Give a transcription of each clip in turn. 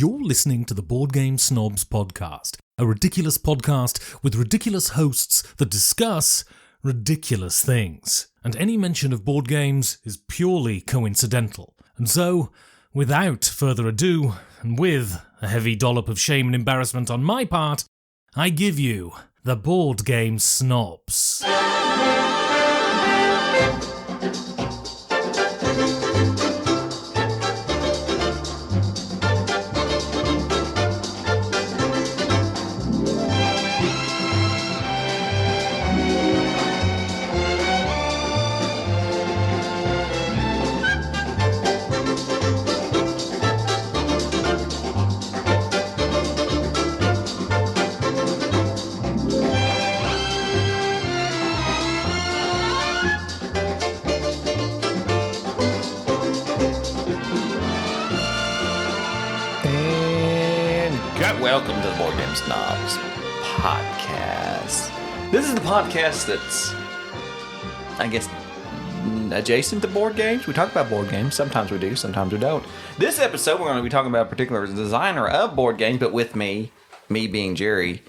You're listening to the Board Game Snobs podcast, a ridiculous podcast with ridiculous hosts that discuss ridiculous things. And any mention of board games is purely coincidental. And so, without further ado, and with a heavy dollop of shame and embarrassment on my part, I give you the Board Game Snobs. Welcome to the Board Game Snobs podcast. This is the podcast that's, I guess, adjacent to board games. We talk about board games. Sometimes we do, sometimes we don't. This episode, we're going to be talking about a particular designer of board games, but with me being Jerry,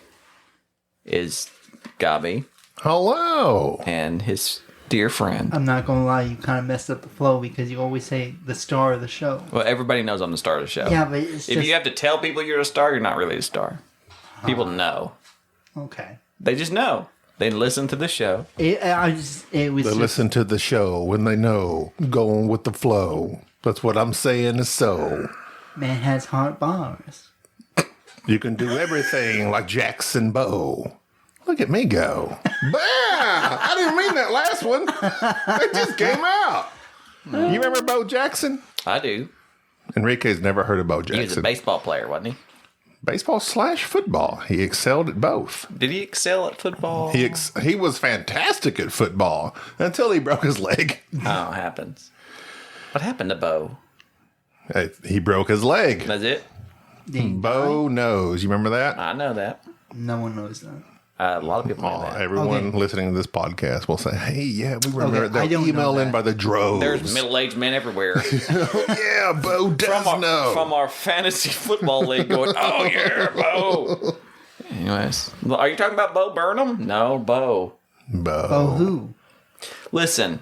is Gabi. Hello. And his dear friend. I'm not going to lie, you kind of messed up the flow because you always say the star of the show. Well, everybody knows I'm the star of the show. Yeah, but it's if you have to tell people you're a star, you're not really a star. People know. Okay. They just know. They listen to the show. They listen to the show when they know, going with the flow. That's what I'm saying is so. Man has hot bars. You can do everything like Jackson Bow. Look at me go. Bah! I didn't mean that last one. It just came out. You remember Bo Jackson? I do. Enrique's never heard of Bo Jackson. He was a baseball player, wasn't he? Baseball/football. He excelled at both. Did he excel at football? He was fantastic at football until he broke his leg. Oh, it happens. What happened to Bo? He broke his leg. That's it? Bo knows. You remember that? I know that. No one knows that. A lot of people know that. Everyone listening to this podcast will say, hey, yeah, we remember that. They'll email in by the droves. There's middle-aged men everywhere. Yeah, Bo does know. From our fantasy football league going, oh, yeah, Bo. Anyways, are you talking about Bo Burnham? No, Bo. Bo who? Listen,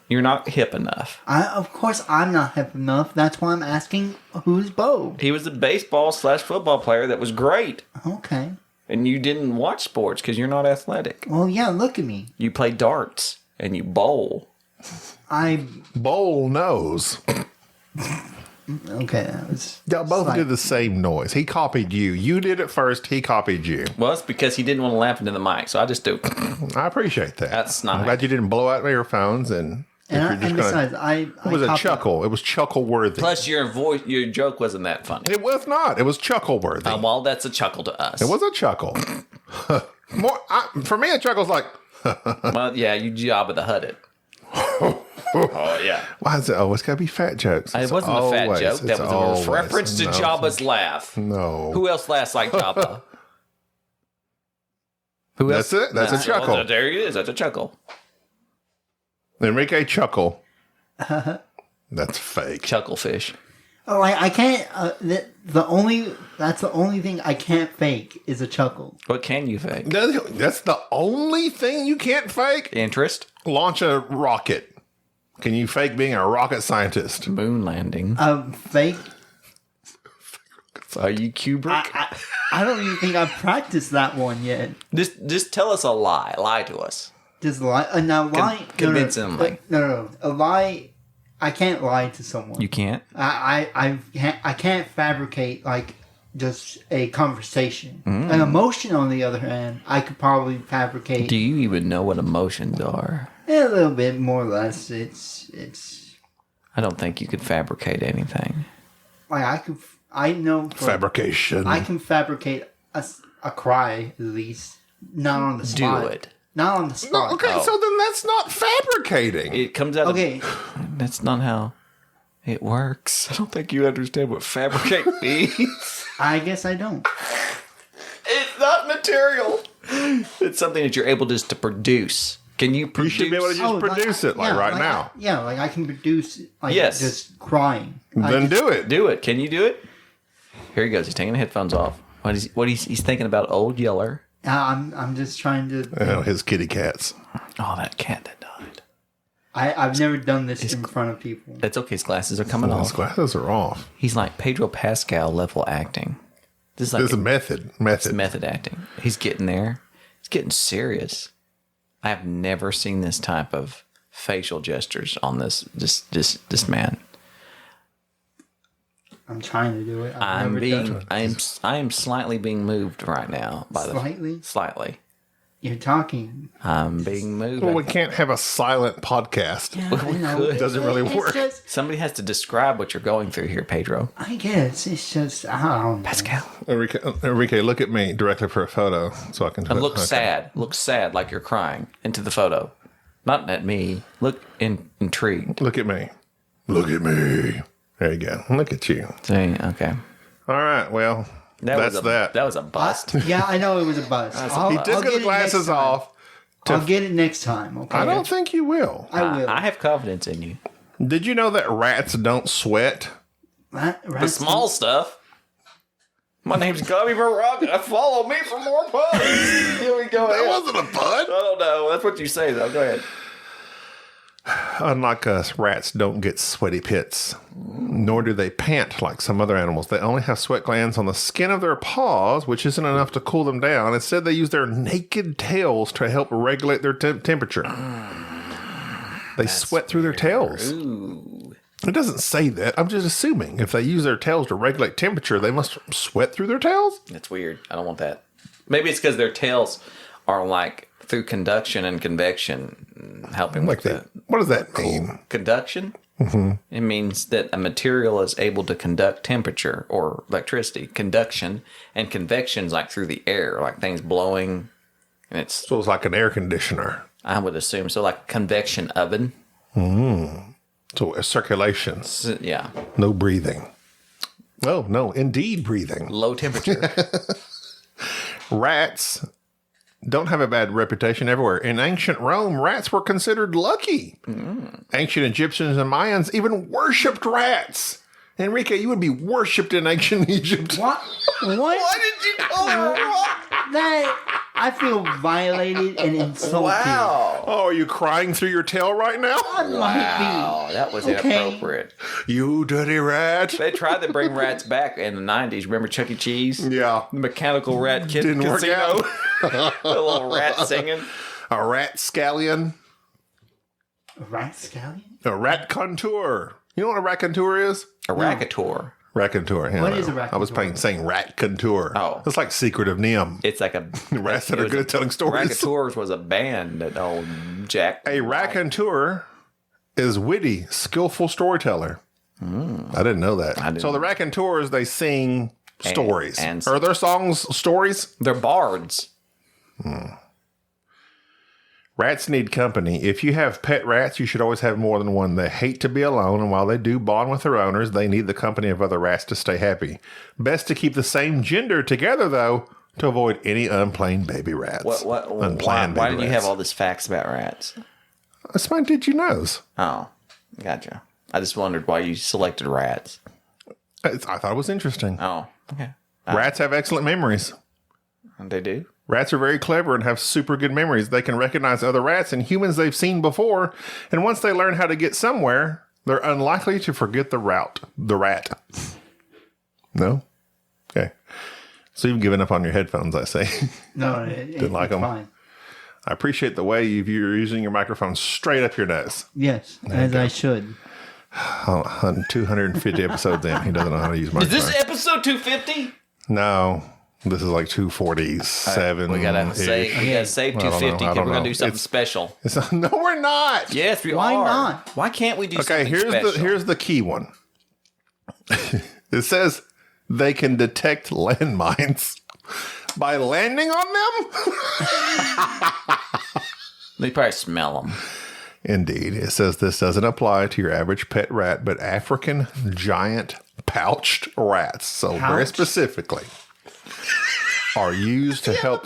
you're not hip enough. Of course I'm not hip enough. That's why I'm asking, who's Bo? He was a baseball/football player that was great. Okay. And you didn't watch sports because you're not athletic. Well, yeah, look at me. You play darts and you bowl. Bowl knows. Okay, that was... Y'all both did the same noise. He copied you. You did it first. He copied you. Well, it's because he didn't want to laugh into the mic, so I just do. I appreciate that. That's nice. I'm glad you didn't blow out my earphones and... And besides, it was a chuckle. It was chuckle worthy. Plus, your joke wasn't that funny. It was not. It was chuckle worthy. Well, that's a chuckle to us. It was a chuckle. For me, a chuckle's like. Well, yeah, you Jabba the Hutt it. Oh yeah. Why is it? Oh, it's got to be fat jokes. It wasn't a fat joke. That was a reference to Jabba's laugh. No. Who else laughs like Jabba? Who else? That's it. That's a chuckle. Well, there it is. That's a chuckle. Enrique chuckle. That's fake. Chucklefish. Oh, I can't. That's the only thing I can't fake is a chuckle. What can you fake? That's the only thing you can't fake? Interest. Launch a rocket. Can you fake being a rocket scientist? Moon landing. Fake. Are you Kubrick? I don't even think I've practiced that one yet. Just tell us a lie. Lie to us. Just lie. Now lie. Convincingly. No. A lie. I can't lie to someone. You can't. I can't fabricate like just a conversation. An emotion, on the other hand, I could probably fabricate. Do you even know what emotions are? A little bit, more or less. It's. I don't think you could fabricate anything. Like I know. Fabrication. I can fabricate a cry at least, not on the spot. Do it. Not on the spot. No, okay, so then that's not fabricating. It comes out that's not how it works. I don't think you understand what fabricate means. I guess I don't. It's not material. It's something that you're able just to produce. Can you produce? You should be able to just produce it right now. I can produce just crying. Then do it. Do it. Can you do it? Here he goes. He's taking the headphones off. He's thinking about Old Yeller. I'm just trying to. His kitty cats. Oh, that cat that died. I've never done this in front of people. It's okay. His glasses are coming off. His glasses are off. He's like Pedro Pascal level acting. This is method. It's method acting. He's getting there. He's getting serious. I have never seen this type of facial gestures on this man. I'm trying to do it. I am slightly being moved right now by slightly. You're talking. I'm being moved. Well, we can't have a silent podcast. Yeah, we could. It doesn't really work. Somebody has to describe what you're going through here, Pedro. I guess it's just I don't know. Pascal. Enrique, look at me directly for a photo so I can. Look sad. Look sad, like you're crying into the photo. Not at me. Look intrigued. Look at me. Look at me. There you go. Look at you. See, okay. All right. Well, that's that. That was a bust. Yeah, I know it was a bust. He took his glasses off. I'll get it next time. Okay. I don't think you will. I will. I have confidence in you. Did you know that rats don't sweat? The small stuff. My name's Gummy Baraka. Follow me for more puns. Here we go. That wasn't a pun. I don't know. That's what you say, though. Go ahead. Unlike us, rats don't get sweaty pits, nor do they pant like some other animals. They only have sweat glands on the skin of their paws, which isn't enough to cool them down. Instead, they use their naked tails to help regulate their temperature. They sweat through their tails. Ooh. It doesn't say that. I'm just assuming if they use their tails to regulate temperature, they must sweat through their tails? That's weird. I don't want that. Maybe it's because their tails are like through conduction and convection, helping with that. What does that mean? Conduction? Mm-hmm. It means that a material is able to conduct temperature or electricity. Conduction and convection is like through the air, like things blowing. And So it's like an air conditioner. I would assume so, like a convection oven. So a circulation. Yeah. No breathing. Oh, no, indeed breathing. Low temperature. Rats don't have a bad reputation everywhere. In ancient Rome, rats were considered lucky. Ancient Egyptians and Mayans even worshipped rats. Enrique, you would be worshipped in ancient Egypt. What? Why did you call her That I feel violated and insulted. Wow. Oh, are you crying through your tail right now? Wow, that was inappropriate. You dirty rat. They tried to bring rats back in the 90s. Remember Chuck E. Cheese? Yeah. The mechanical rat kid Didn't work casino. The little rat singing. A rat scallion. A rat scallion? A rat contour. You know what a rat contour is? A racketeur. Raconteur. Yeah, What is a raconteur? I was saying rat contour. Oh. It's like Secret of NIMH. It's like a... Rats that are good at telling stories. Raconteurs was a band that old Jack... A raconteur is witty, skillful storyteller. I didn't know that. So the raconteurs, they sing stories. Are their songs stories? They're bards. Rats need company. If you have pet rats, you should always have more than one. They hate to be alone, and while they do bond with their owners, they need the company of other rats to stay happy. Best to keep the same gender together, though, to avoid any unplanned baby rats. Unplanned why baby did you rats. have all this facts about rats? That's my did you knows. Oh, gotcha. I just wondered why you selected rats. I thought it was interesting. Oh, okay. Rats have excellent memories. They do? Rats are very clever and have super good memories. They can recognize other rats and humans they've seen before, and once they learn how to get somewhere, they're unlikely to forget the rat. No? Okay. So you've given up on your headphones, I say. No, Didn't like them. Fine. I appreciate the way you're using your microphone straight up your nose. Yes, as I should. 250 episodes in, he doesn't know how to use microphone. Is this episode 250? No. This is like 247. We gotta save 250 because we're gonna do something special. No, we're not. Yes, we Why are. not? Why can't we do something special? special? Here's the key one. It says they can detect landmines by landing on them. They probably smell them. Indeed. It says this doesn't apply to your average pet rat, but African giant pouched rats. So very specifically are used to help.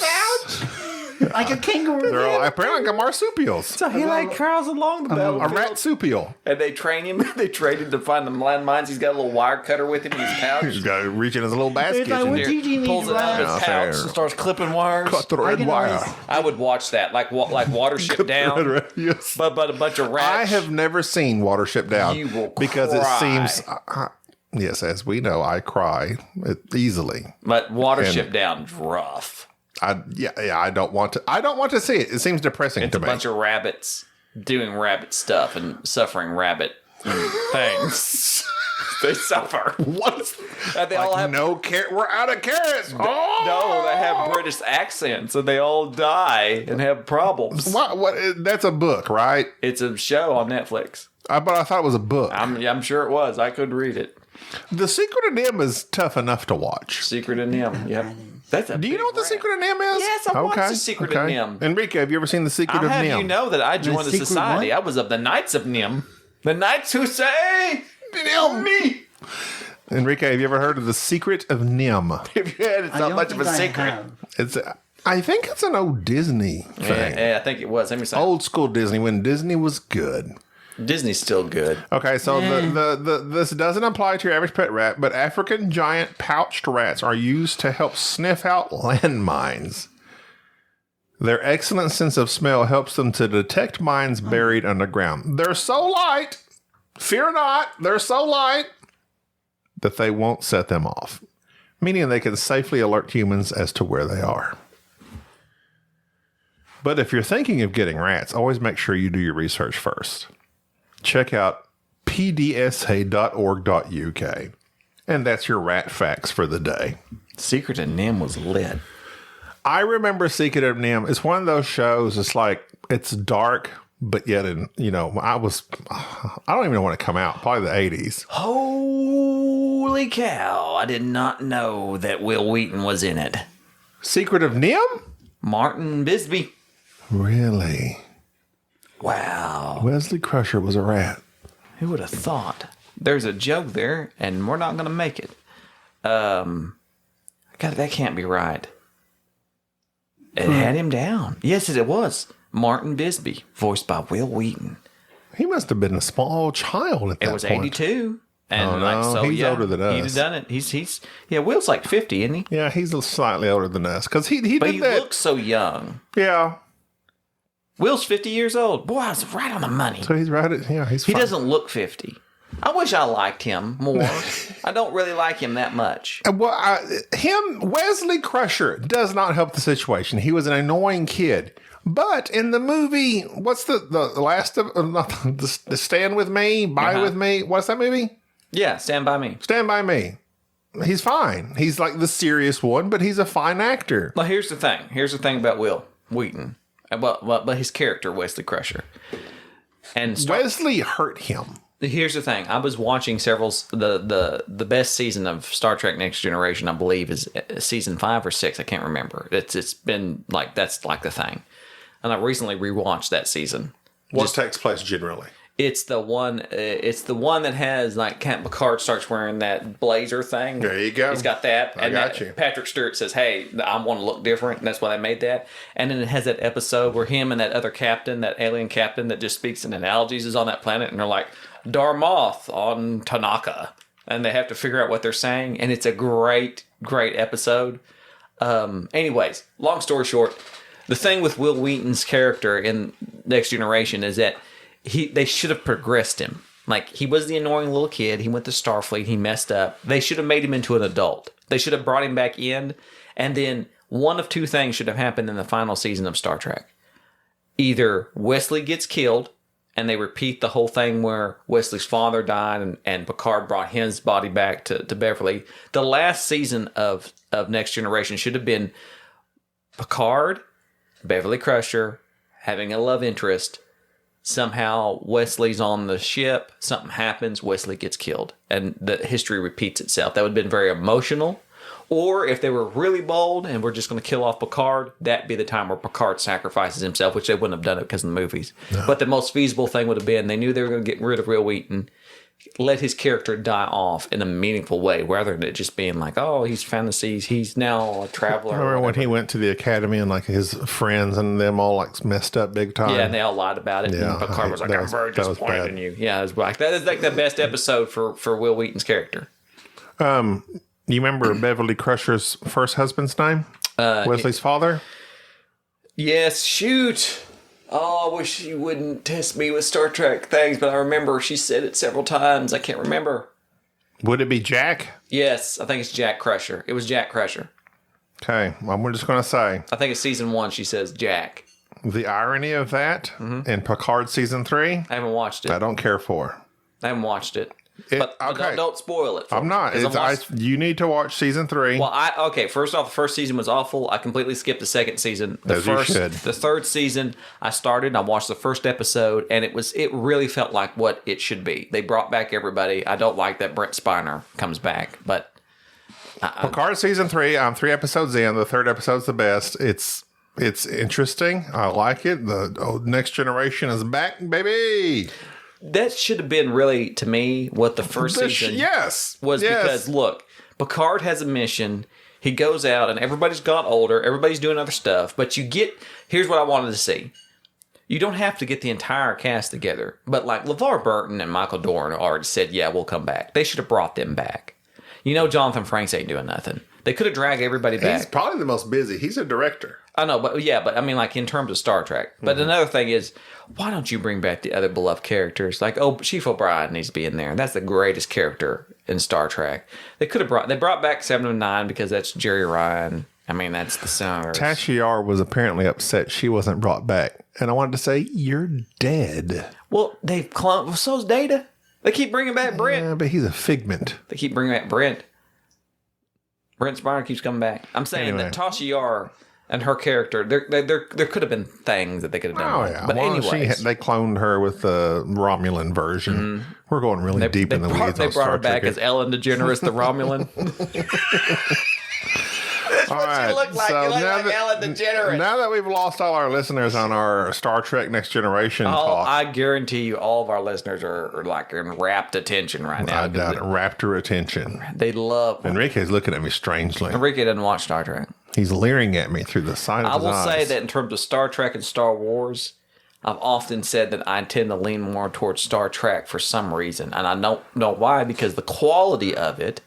Like a kangaroo. They're all apparently like marsupials. So he like crawls along the A battlefield. ratsupial. And they train him. They train him to find the landmines. He's got a little wire cutter with him in his pouch. He's got to reach in his little basket. It's like, we're teaching these Pulls it out of rats. his pouch fair. and starts clipping wires. Cut the I red can wire. always- I would watch that, like Watership Down, Yes. but a bunch of rats. I have never seen Watership Down You will because cry. it seems. Yes, as we know, I cry easily. But Watership Down's rough. I don't want to. I don't want to see it. It seems depressing It's to a me. bunch of rabbits doing rabbit stuff and suffering rabbit things. They suffer. What? And they all have no carrot. We're out of carrots. Oh! no. They have British accents, and they all die and have problems. What? That's a book, right? It's a show on Netflix. But I thought it was a book. I'm sure it was. I couldn't read it. The Secret of Nim is tough enough to watch. Secret of Nim. Yep. That's a Do you know what The Secret of Nim is? Yes, I watched The Secret of Nim. Enrique, have you ever seen The Secret I'll of have Nim? you know that I joined the Secret society. what? I was of the Knights of Nim. The Knights who say, Nim me. Enrique, have you ever heard of The Secret of Nim? If you had, it's I not don't much of think a I secret. have. It's. I think it's an old Disney thing. Yeah, I think it was. Let me say, Old school Disney when Disney was good. Disney's still good. Okay, so this doesn't apply to your average pet rat, but African giant pouched rats are used to help sniff out landmines. Their excellent sense of smell helps them to detect mines buried underground. They're so light, fear not, they're so light that they won't set them off, meaning they can safely alert humans as to where they are. But if you're thinking of getting rats, always make sure you do your research first. Check out pdsa.org.uk. And that's your rat facts for the day. Secret of Nim was lit. I remember Secret of Nim. It's one of those shows. It's like, it's dark, but yet, I don't even know when it come out. Probably the 80s. Holy cow. I did not know that Will Wheaton was in it. Secret of Nim? Martin Bisbee. Really? Wow. Wesley Crusher was a rat. Who would have thought? There's a joke there, and we're not going to make it. God, that can't be right. It had him down. Yes, it was. Martin Bisbee, voiced by Will Wheaton. He must have been a small child at that point. It was 82. And Oh, no, he's older than He'd us. have done it. He's Will's like 50, isn't he? Yeah, he's slightly older than us. Because he But did he that. looks so young. Yeah. Will's 50 years old. Boy, I was right on the money. So he's right. He's He fine. doesn't look 50. I wish I liked him more. I don't really like him that much. Wesley Crusher does not help the situation. He was an annoying kid. But in the movie, what's the last of the Stand With Me, Bye With Me? What's that movie? Yeah, Stand By Me. Stand By Me. He's fine. He's like the serious one, but he's a fine actor. Well, here's the thing. Here's the thing about Will Wheaton. But his character, Wesley Crusher. And Wesley hurt him. here's the thing. I was watching the best season of Star Trek Next Generation, I believe, is season 5 or 6. I can't remember. It's been like, that's like the thing. And I recently rewatched that season. What takes place generally? It's the one that has, like, Captain Picard starts wearing that blazer thing. There you go. He's got that. I got you. Patrick Stewart says, hey, I want to look different. And that's why they made that. And then it has that episode where him and that other captain, that alien captain that just speaks in analogies, is on that planet. And they're like, Darmoth on Tanaka. And they have to figure out what they're saying. And it's a great, great episode. Anyways, long story short, the thing with Will Wheaton's character in Next Generation is that they should have progressed him. Like, he was the annoying little kid. He went to Starfleet. He messed up. They should have made him into an adult. They should have brought him back in. And then one of two things should have happened in the final season of Star Trek. Either Wesley gets killed, and they repeat the whole thing where Wesley's father died and Picard brought his body back to Beverly. The last season of Next Generation should have been Picard, Beverly Crusher, having a love interest. Somehow Wesley's on the ship, something happens, Wesley gets killed, and the history repeats itself. That would have been very emotional. Or if they were really bold and we're just going to kill off Picard, that'd be the time where Picard sacrifices himself, which they wouldn't have done it because of the movies. No. But the most feasible thing would have been, they knew they were going to get rid of Will Wheaton. let his character die off in a meaningful way, rather than it just being like, oh, he's found the seas, he's now a traveler. I remember when he went to the academy and like his friends and them all like messed up big time. Yeah, and they all lied about it. Yeah, and Picard was like, I'm very disappointed bad. in you. Yeah, it was like, that is like the best episode for Will Wheaton's character. You remember Beverly Crusher's first husband's name? Wesley's father? Yes, shoot. Oh, I wish you wouldn't test me with Star Trek things, but I remember she said it several times. I can't remember. Would it be Jack? Yes, I think it's Jack Crusher. It was Jack Crusher. Okay, well, we're just going to say. I think it's season 1 she says Jack. The irony of that in Picard season 3, I haven't watched it. I don't care for. I haven't watched it. But okay. don't spoil it for I'm me, not. 'cause You need to watch season 3. Well, first off, the first season was awful. I completely skipped the second season. The As you should. The third season, I started and I watched the first episode, and it really felt like what it should be. They brought back everybody. I don't like that Brent Spiner comes back, but Picard season 3, I'm 3 episodes in. The third episode's the best. It's interesting. I like it. The next generation is back, baby. that should have been really, to me, what the first season was. Because, look, Picard has a mission. He goes out, and everybody's got older. Everybody's doing other stuff. But here's what I wanted to see. You don't have to get the entire cast together. But, like, LeVar Burton and Michael Dorn already said, yeah, we'll come back. They should have brought them back. Jonathan Frakes ain't doing nothing. They could have dragged everybody back. He's probably the most busy. He's a director. I know, but I mean, like, in terms of Star Trek. But another thing is, why don't you bring back the other beloved characters? Like, Chief O'Brien needs to be in there. That's the greatest character in Star Trek. They brought back 7 of 9 because that's Jerry Ryan. I mean, that's the Sounders. Tasha Yar was apparently upset she wasn't brought back. And I wanted to say, you're dead. Well, they've cloned. Well, so's Data. They keep bringing back Brent. Yeah, but he's a figment. They keep bringing back Brent. Brent Spiner keeps coming back. I'm saying that Tasha Yar and her character, there could have been things that they could have done. Oh, yeah. But anyways. They cloned her with the Romulan version. Mm-hmm. We're going really deep in the weeds. They brought her back as Ellen DeGeneres, the Romulan. That's all what right. you look like. So you look like Ellen DeGeneres. Now that we've lost all our listeners on our Star Trek Next Generation talk. I guarantee you all of our listeners are like in rapt attention right now. I doubt it. Raptor attention. They love Enrique's looking at me strangely. Enrique doesn't watch Star Trek. He's leering at me through the side of his eyes. I will say that in terms of Star Trek and Star Wars, I've often said that I tend to lean more towards Star Trek for some reason. And I don't know why, because the quality of it,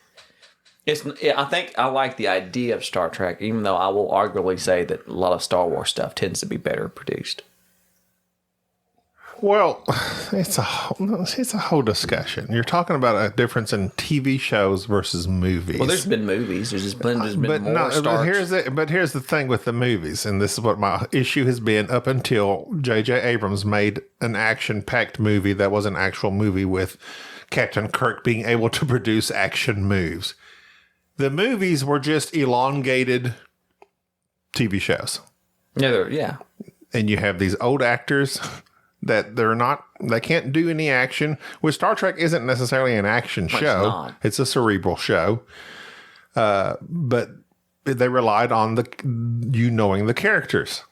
I think I like the idea of Star Trek, even though I will arguably say that a lot of Star Wars stuff tends to be better produced. Well, it's a whole discussion. You're talking about a difference in TV shows versus movies. Well, there's been movies. There's been more Star Trek. But here's the thing with the movies, and this is what my issue has been up until J.J. Abrams made an action-packed movie that was an actual movie with Captain Kirk being able to produce action moves. The movies were just elongated TV shows. Yeah. And you have these old actors that they can't do any action. Which Star Trek isn't necessarily an action show. It's a cerebral show. But they relied on knowing the characters.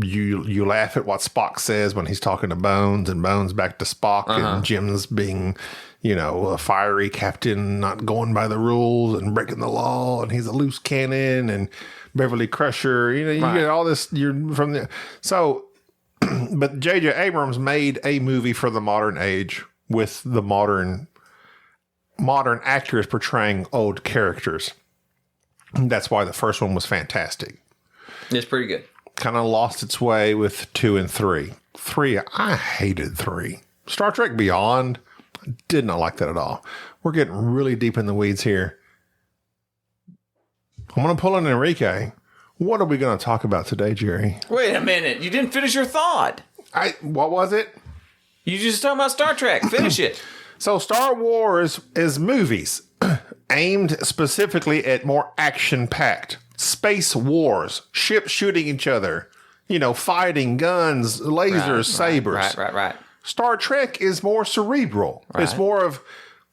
You laugh at what Spock says when he's talking to Bones, and Bones back to Spock, and Jim's being, a fiery captain, not going by the rules and breaking the law, and he's a loose cannon, and Beverly Crusher, you get all this. But J.J. Abrams made a movie for the modern age with the modern actors portraying old characters. That's why the first one was fantastic. It's pretty good. Kind of lost its way with 2 and 3. 3, I hated 3. Star Trek Beyond, did not like that at all. We're getting really deep in the weeds here. I'm going to pull in Enrique. What are we going to talk about today, Jerry? Wait a minute. You didn't finish your thought. What was it? You just talking about Star Trek. Finish it. So Star Wars is movies aimed specifically at more action-packed. Space wars, ships shooting each other, fighting, guns, lasers, sabers. Right. Star Trek is more cerebral. Right. It's more of,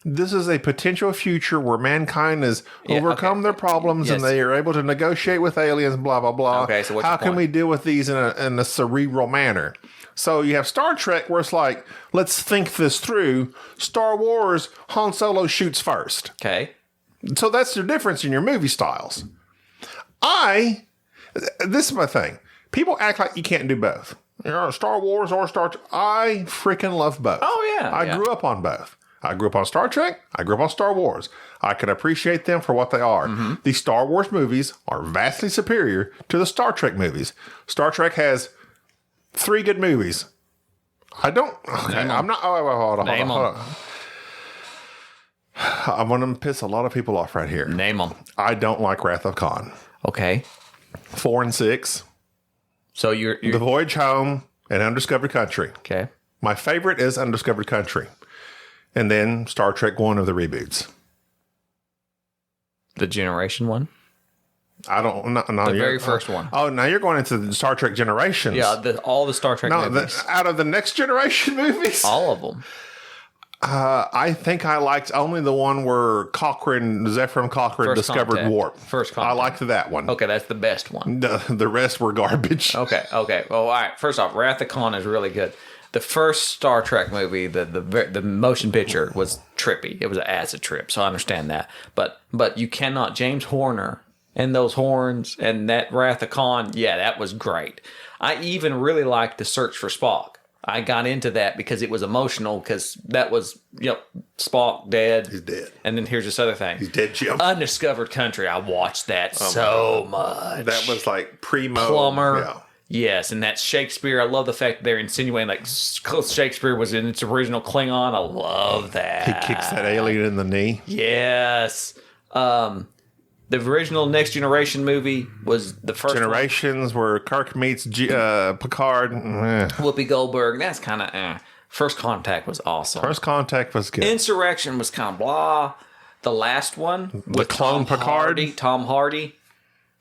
this is a potential future where mankind has overcome their problems and they are able to negotiate with aliens, blah, blah, blah. Okay, so what's how your can point? we deal with these in a cerebral manner? So you have Star Trek where it's like, let's think this through. Star Wars, Han Solo shoots first. Okay. So that's the difference in your movie styles. This is my thing. People act like you can't do both. Star Wars or Star Trek. I freaking love both. Oh, yeah. I grew up on both. I grew up on Star Trek. I grew up on Star Wars. I can appreciate them for what they are. Mm-hmm. The Star Wars movies are vastly superior to the Star Trek movies. Star Trek has 3 good movies. I don't. Okay, I'm not. Oh, hold on. I'm going to piss a lot of people off right here. Name them. I don't like Wrath of Khan. Okay. 4 and 6. So you're The Voyage Home and Undiscovered Country. okay. My favorite is Undiscovered Country. And then Star Trek 1 of the reboots. The Generation one. I don't know. The very first one. Oh, now you're going into the Star Trek Generations. Yeah, all the Star Trek movies. Out of the Next Generation movies? All of them. I think I liked only the one where Zephyr Cochrane First discovered Contact. warp. First I Contact. liked that one. Okay, that's the best one. The rest were garbage. Okay. Well, all right. First off, Wrath of Khan is really good. The first Star Trek movie, the motion picture was trippy. It was an acid trip, so I understand that. But you cannot James Horner and those horns and that Wrath of Khan. Yeah, that was great. I even really liked The Search for Spock. I got into that because it was emotional because that was, Spock dead. He's dead. And then here's this other thing. He's dead, Jim. Undiscovered Country. I watched that so much. That was like primo. Plumber. Yeah. Yes, and that's Shakespeare. I love the fact that they're insinuating like Shakespeare was in its original Klingon. I love that. He kicks that alien in the knee. Yes. The original Next Generation movie was the first Generations where Kirk meets Picard. Whoopi Goldberg. That's kind of First Contact was awesome. First Contact was good. Insurrection was kind of blah. The last one The clone Picard. Tom Hardy.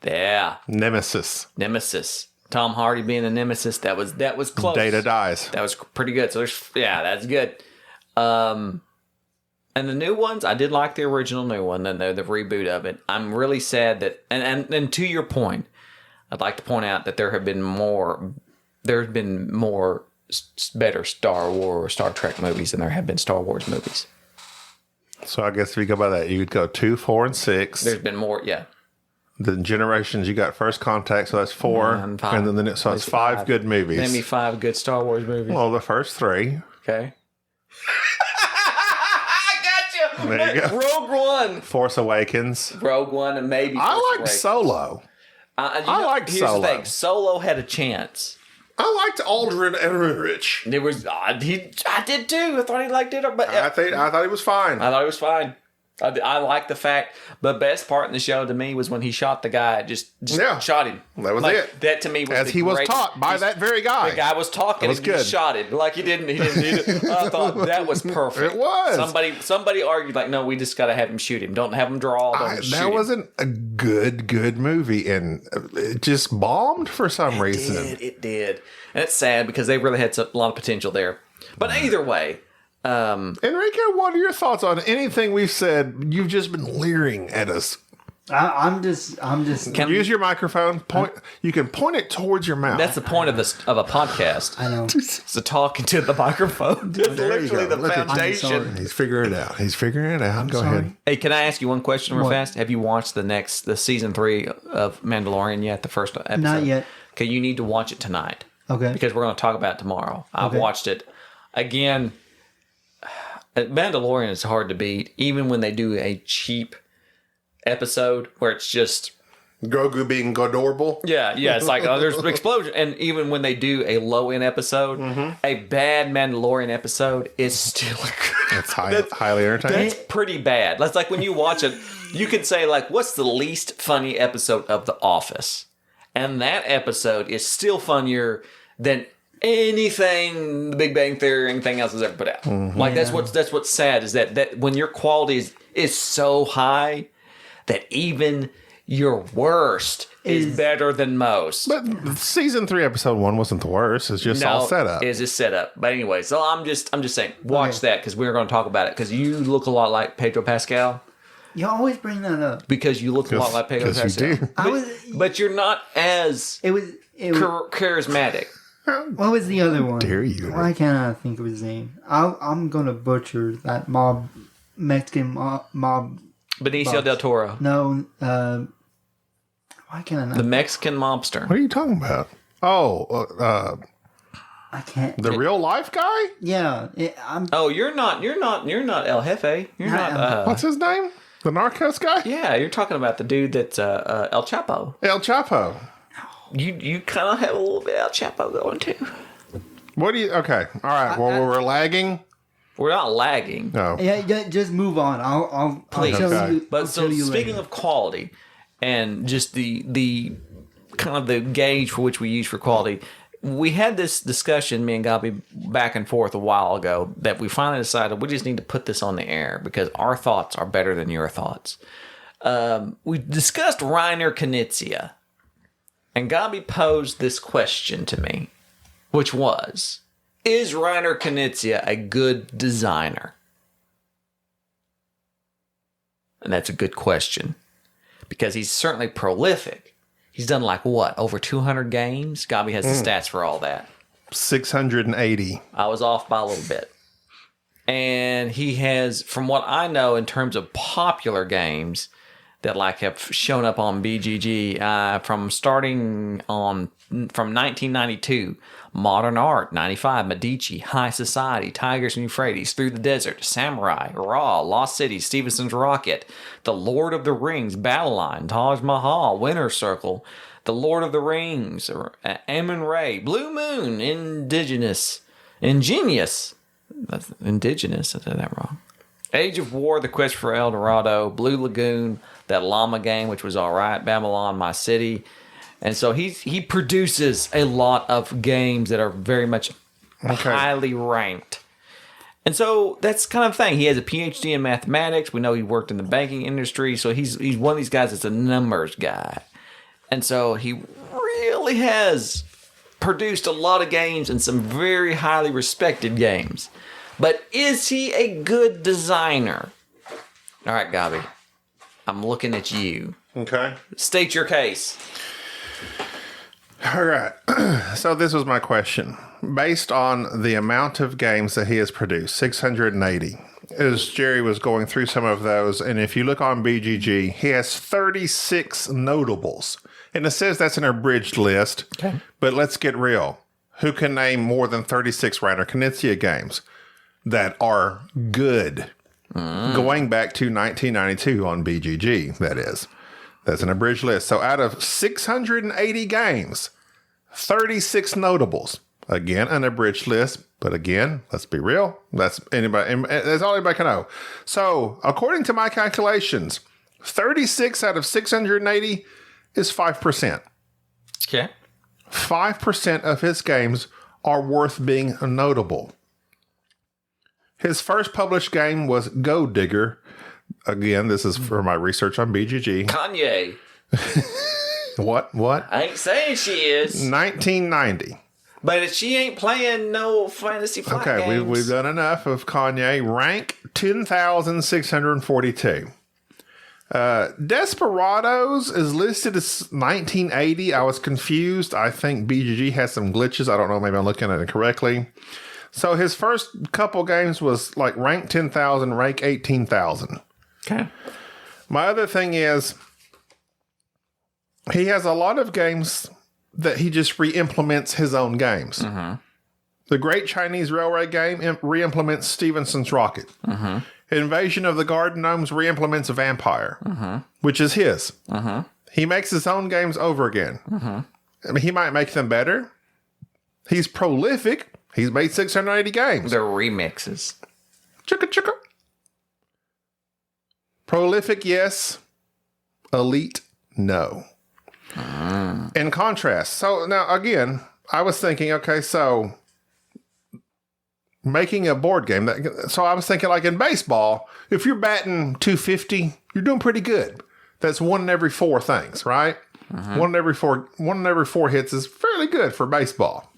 Yeah. Nemesis. Tom Hardy being the Nemesis. That was close. Data dies. That was pretty good. So that's good. And the new ones, I did like the original new one, the reboot of it. I'm really sad that, and to your point, I'd like to point out that there's been more better Star Wars, Star Trek movies than there have been Star Wars movies. So I guess if you go by that, you would go 2, 4, and 6. There's been more, yeah. The Generations, you got First Contact, so that's 4. And 5. And then it's 5 good movies. Name me 5 good Star Wars movies. Well, the first 3. Okay. I got you. There you go. Rogue One. Force Awakens. Rogue One and maybe Force I liked Awakens. Solo. I liked here's Solo. the thing. Solo had a chance. I liked Aldrin Ehrenreich. There was I did too. I thought he liked it, but I thought he was fine. I thought he was fine. I like the fact. The best part in the show to me was when he shot the guy. Just shot him. That was it. That to me was as he was taught by that very guy. The guy was talking. That was and good. He shot it like he didn't need it. I thought that was perfect. It was. Somebody argued like, no, we just got to have him shoot him. Don't have him draw. That wasn't a good movie, and it just bombed for some reason. It did, and it's sad because they really had a lot of potential there. But either way. Enrique, what are your thoughts on anything we've said? You've just been leering at us. I'm just. Use your microphone. Point. You can point it towards your mouth. That's the point of a podcast. I know. It's a talking to the microphone. It's There you literally go. the Look at you. foundation. He's figuring it out. Go ahead. Hey, can I ask you one question real fast? Have you watched the season 3 of Mandalorian yet? The first episode? Not yet. Okay, you need to watch it tonight. Okay. Because we're going to talk about it tomorrow. I've watched it. Again, Mandalorian is hard to beat, even when they do a cheap episode where it's just Grogu being adorable. yeah, it's like there's an explosion, and even when they do a low end episode, a bad Mandalorian episode is still That's highly entertaining. that's pretty bad. That's like when you watch it, you can say like, what's the least funny episode of The Office, and that episode is still funnier than anything The Big Bang Theory or anything else has ever put out. Like that's what's sad is that when your quality is so high that even your worst is better than most. But season 3, episode 1 wasn't the worst. It's just all set up. It's just set up. But anyway, so I'm just saying, watch that because we're going to talk about it because you look a lot like Pedro Pascal. You always bring that up Because you look a lot like Pedro Pascal. You do. But you're not as It was charismatic. What was the other one? Dare you? Why can't I think of his name? I'm gonna butcher that Mexican mob. Benicio boss. del Toro. No, why can't I not? The Mexican mobster. What are you talking about? Oh, I can't. the real life guy? Yeah, I'm. Oh, you're not El Jefe. You're not. What's his name? The Narcos guy? Yeah, you're talking about the dude that's El Chapo. El Chapo. You kind of have a little bit of El Chapo going too. What do you? Okay, all right. Well, we're lagging. We're not lagging. No. Yeah, just move on. I'll Please. tell Okay. you. But I'll so tell you speaking later. of quality and just the kind of the gauge for which we use for quality, we had this discussion, me and Gabi, back and forth a while ago, that we finally decided we just need to put this on the air because our thoughts are better than your thoughts. We discussed Reiner Knizia, and Gabi posed this question to me, which was, is Reiner Knizia a good designer? And that's a good question because he's certainly prolific. He's done like what, over 200 games? Gabi has the stats for all that. 680. I was off by a little bit. And he has, from what I know in terms of popular games that like have shown up on BGG, from 1992, Modern Art, 95, Medici, High Society, Tigers and Euphrates, Through the Desert, Samurai, Raw, Lost City, Stevenson's Rocket, The Lord of the Rings, Battleline, Taj Mahal, Winter Circle, The Lord of the Rings, Amun-Re, Blue Moon, Ingenious. That's Indigenous, I said that wrong. Age of War, The Quest for El Dorado, Blue Lagoon, that Llama game, which was all right, Babylon, My City. And so he produces a lot of games that are very much highly ranked. And so that's kind of thing. He has a PhD in mathematics. We know he worked in the banking industry. So he's one of these guys that's a numbers guy. And so he really has produced a lot of games and some very highly respected games. But is he a good designer? All right, Gabi, I'm looking at you. Okay. State your case. All right. So this was my question. Based on the amount of games that he has produced, 680, as Jerry was going through some of those, and if you look on BGG, he has 36 notables. And it says that's an abridged list. Okay. But let's get real. Who can name more than 36 Reiner Knizia games that are good? Going back to 1992 on BGG, that is. That's an abridged list. So out of 680 games, 36 notables. Again, an abridged list. But again, let's be real. That's all anybody can know. So according to my calculations, 36 out of 680 is 5%. Okay. 5% of his games are worth being notable. His first published game was Go Digger. Again, this is for my research on BGG. Kanye. What? I ain't saying she is. 1990. But she ain't playing no fantasy flight Okay, games. we've done enough of Kanye. Rank 10,642. Desperados is listed as 1980. I was confused. I think BGG has some glitches. I don't know. Maybe I'm looking at it correctly. So his first couple games was like rank 10,000, rank 18,000. Okay. My other thing is he has a lot of games that he just re-implements his own games. Mm-hmm. The Great Chinese Railway game re-implements Stevenson's Rocket. Mm-hmm. Invasion of the Garden Gnomes re-implements Vampire, which is his. Mm-hmm. He makes his own games over again. Mm-hmm. I mean, he might make them better. He's prolific. He's made 680 games. They're remixes. Chicka chicka. Prolific, yes. Elite, no. In contrast, so now again, I was thinking, okay, so making a board game. So I was thinking, like in baseball, if you're batting 250, you're doing pretty good. That's 1 in every 4 things, right? Mm-hmm. 1 in every 4 hits is fairly good for baseball.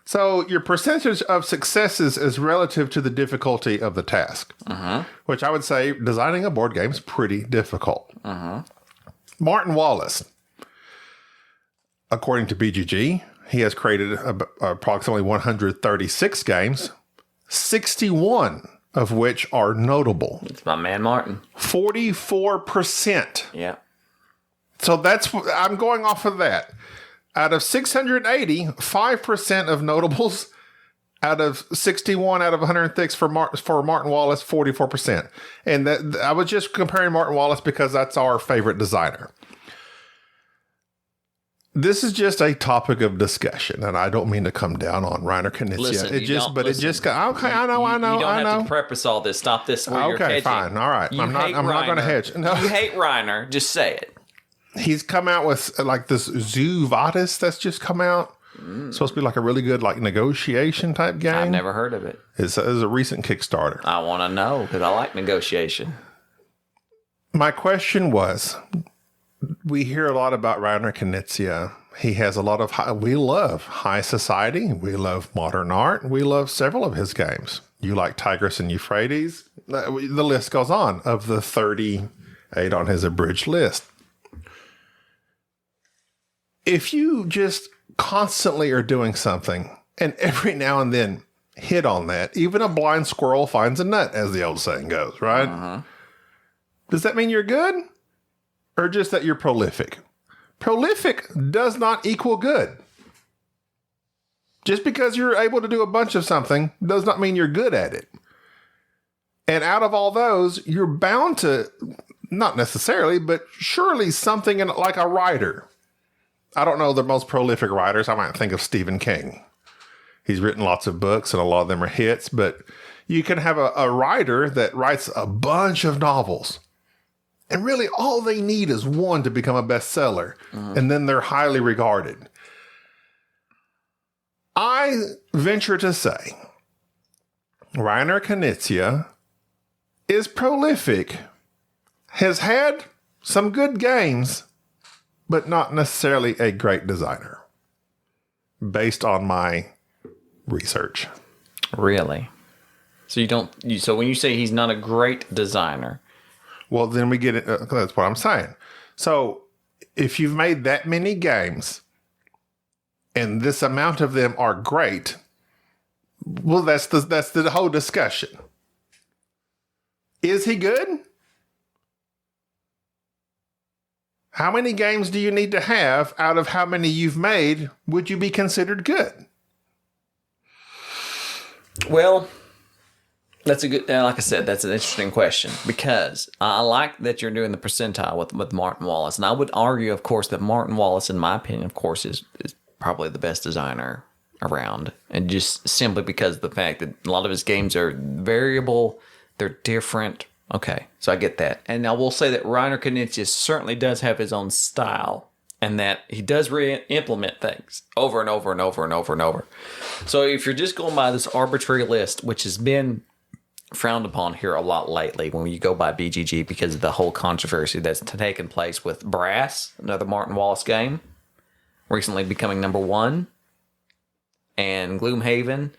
So your percentage of successes is relative to the difficulty of the task, which I would say designing a board game is pretty difficult. Martin Wallace, according to BGG, He has created approximately 136 games, 61 of which are notable. It's my man Martin. 44%. Yeah. So I'm going off of that. Out of 680, 5% of notables. Out of 61 out of 106 for Martin Wallace, 44%. And that I was just comparing Martin Wallace because that's our favorite designer. This is just a topic of discussion, and I don't mean to come down on Reiner Knizia. Listen, okay. I know. You don't have to preface all this. Stop this. Okay, fine. All right. I'm not going to hedge. No. You hate Reiner. Just say it. He's come out with like this Zoo Vatis that's just come out. Supposed to be like a really good like negotiation type game. I've never heard of it. It's a recent Kickstarter. I want to know because I like negotiation. My question was, we hear a lot about Reiner Knizia. He has a lot of we love high society. We love modern art. We love several of his games. You like Tigris and Euphrates. The list goes on of the 38 on his abridged list. If you just constantly are doing something and every now and then hit on that, even a blind squirrel finds a nut, as the old saying goes, right? Uh-huh. Does that mean you're good? Or just that you're prolific? Prolific does not equal good. Just because you're able to do a bunch of something does not mean you're good at it. And out of all those, you're bound to, not necessarily, but surely something like a writer. I don't know the most prolific writers. I might think of Stephen King. He's written lots of books and a lot of them are hits, but you can have a writer that writes a bunch of novels. And really all they need is one to become a bestseller. And then they're highly regarded. I venture to say Reiner Knizia is prolific, has had some good games, but not necessarily a great designer, based on my research. Really? So so when you say he's not a great designer, well, then we get it. That's what I'm saying. So if you've made that many games, and this amount of them are great, well, that's the whole discussion. Is he good? How many games do you need to have out of how many you've made would you be considered good? Well, that's a good, like I said, that's an interesting question because I like that you're doing the percentile with Martin Wallace. And I would argue, of course, that Martin Wallace, in my opinion, of course, is probably the best designer around. And just simply because of the fact that a lot of his games are variable, they're different. Okay, so I get that. And I will say that Reiner Knizia certainly does have his own style and that he does re-implement things over and over and over and over and over. So if you're just going by this arbitrary list, which has been frowned upon here a lot lately when you go by BGG because of the whole controversy that's taken place with Brass, another Martin Wallace game, recently becoming number 1, and Gloomhaven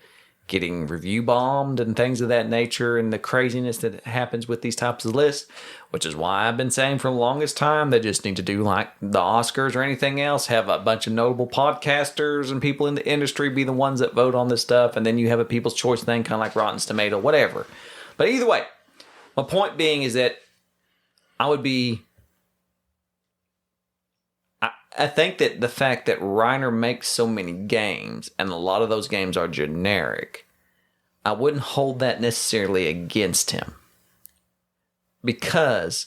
getting review bombed and things of that nature, and the craziness that happens with these types of lists, which is why I've been saying for the longest time they just need to do like the Oscars or anything else, have a bunch of notable podcasters and people in the industry be the ones that vote on this stuff, and then you have a People's Choice thing, kind of like Rotten Tomato, whatever. But either way, my point being is that I think that the fact that Reiner makes so many games, and a lot of those games are generic, I wouldn't hold that necessarily against him. Because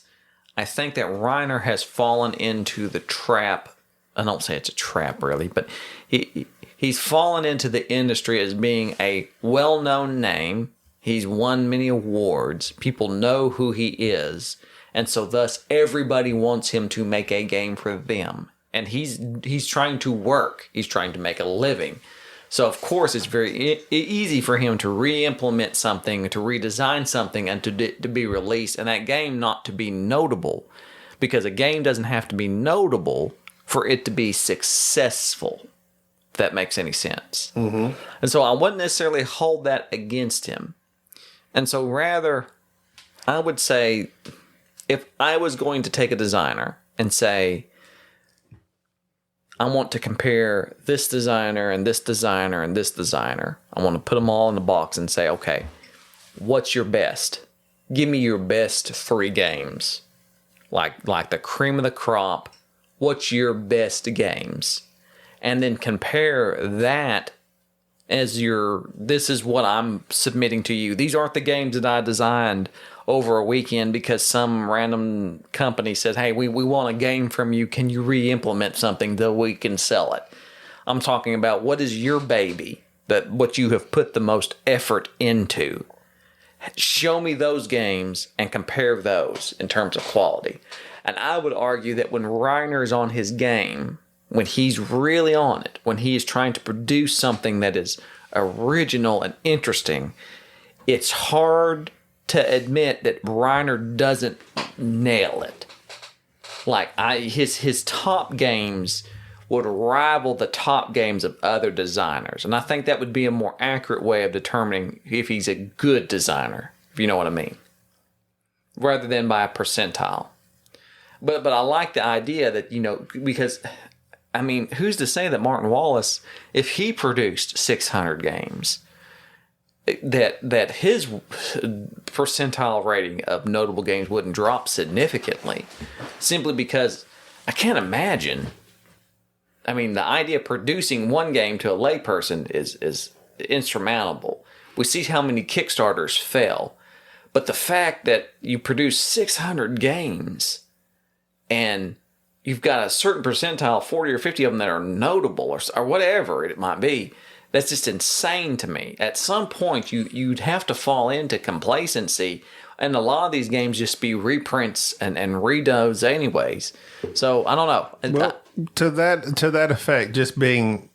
I think that Reiner has fallen into the trap. I don't say it's a trap really, but he's fallen into the industry as being a well-known name. He's won many awards. People know who he is. And so thus everybody wants him to make a game for them. And he's trying to work. He's trying to make a living. So, of course, it's very easy for him to re-implement something, to redesign something, and to be released, and that game not to be notable. Because a game doesn't have to be notable for it to be successful, if that makes any sense. Mm-hmm. And so I wouldn't necessarily hold that against him. And so rather, I would say, if I was going to take a designer and say, I want to compare this designer and this designer and this designer. I want to put them all in the box and say, okay, what's your best? Give me your best 3 games. Like the cream of the crop. What's your best games? And then compare that as this is what I'm submitting to you. These aren't the games that I designed over a weekend because some random company says, hey, we want a game from you. Can you re-implement something that we can sell it? I'm talking about what is your baby, what you have put the most effort into. Show me those games and compare those in terms of quality. And I would argue that when Reiner is on his game, when he's really on it, when he is trying to produce something that is original and interesting, it's hard to admit that Reiner doesn't nail it. Like his top games would rival the top games of other designers. And I think that would be a more accurate way of determining if he's a good designer, if you know what I mean, rather than by a percentile. But I like the idea that, because, I mean, who's to say that Martin Wallace, if he produced 600 games, that his percentile rating of notable games wouldn't drop significantly, simply because I can't imagine. I mean, the idea of producing one game to a layperson is insurmountable. We see how many Kickstarters fail, but the fact that you produce 600 games and you've got a certain percentile, 40 or 50 of them that are notable or whatever it might be, that's just insane to me. At some point, you'd have to fall into complacency, and a lot of these games just be reprints and redos anyways. So, I don't know. Well, to that effect, just being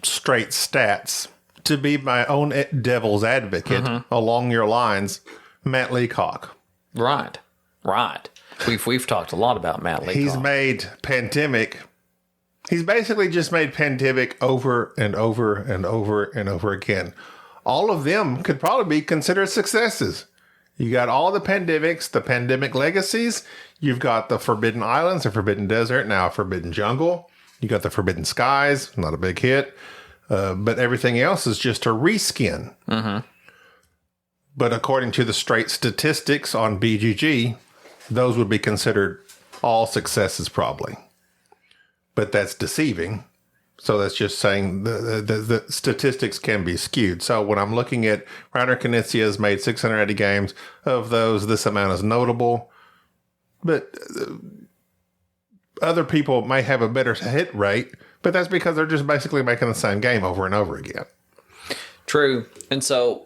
straight stats, to be my own devil's advocate along your lines, Matt Leacock. Right. We've talked a lot about Matt Leacock. He's made Pandemic. He's basically just made Pandemic over and over and over and over again. All of them could probably be considered successes. You got all the Pandemics, the Pandemic Legacies. You've got the Forbidden Islands, the Forbidden Desert, now Forbidden Jungle. You got the Forbidden Skies, not a big hit. But everything else is just a reskin. Mm-hmm. But according to the straight statistics on BGG, those would be considered all successes probably. But that's deceiving. So that's just saying the statistics can be skewed. So when I'm looking at Reiner Knizia has made 680 games. Of those, this amount is notable. But other people may have a better hit rate, but that's because they're just basically making the same game over and over again. True. And so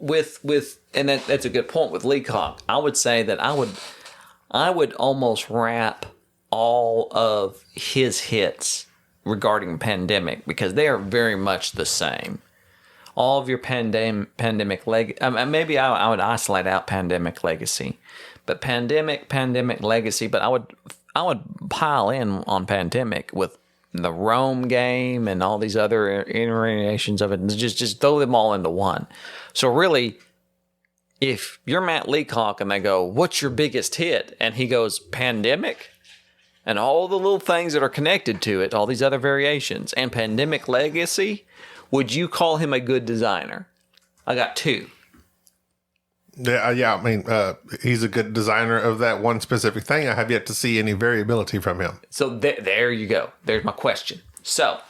and that's a good point with Leacock. I would say that I would almost wrap all of his hits regarding Pandemic because they are very much the same. All of your Pandemic maybe I would isolate out Pandemic Legacy, but Pandemic Legacy. But I would pile in on Pandemic with the Rome game and all these other iterations of it, and just throw them all into one. So really, if you're Matt Leacock and they go, "What's your biggest hit?" and he goes, "Pandemic," and all the little things that are connected to it, all these other variations, and Pandemic Legacy, would you call him a good designer? I got 2. Yeah. I mean, he's a good designer of that one specific thing. I have yet to see any variability from him. So there you go. There's my question. So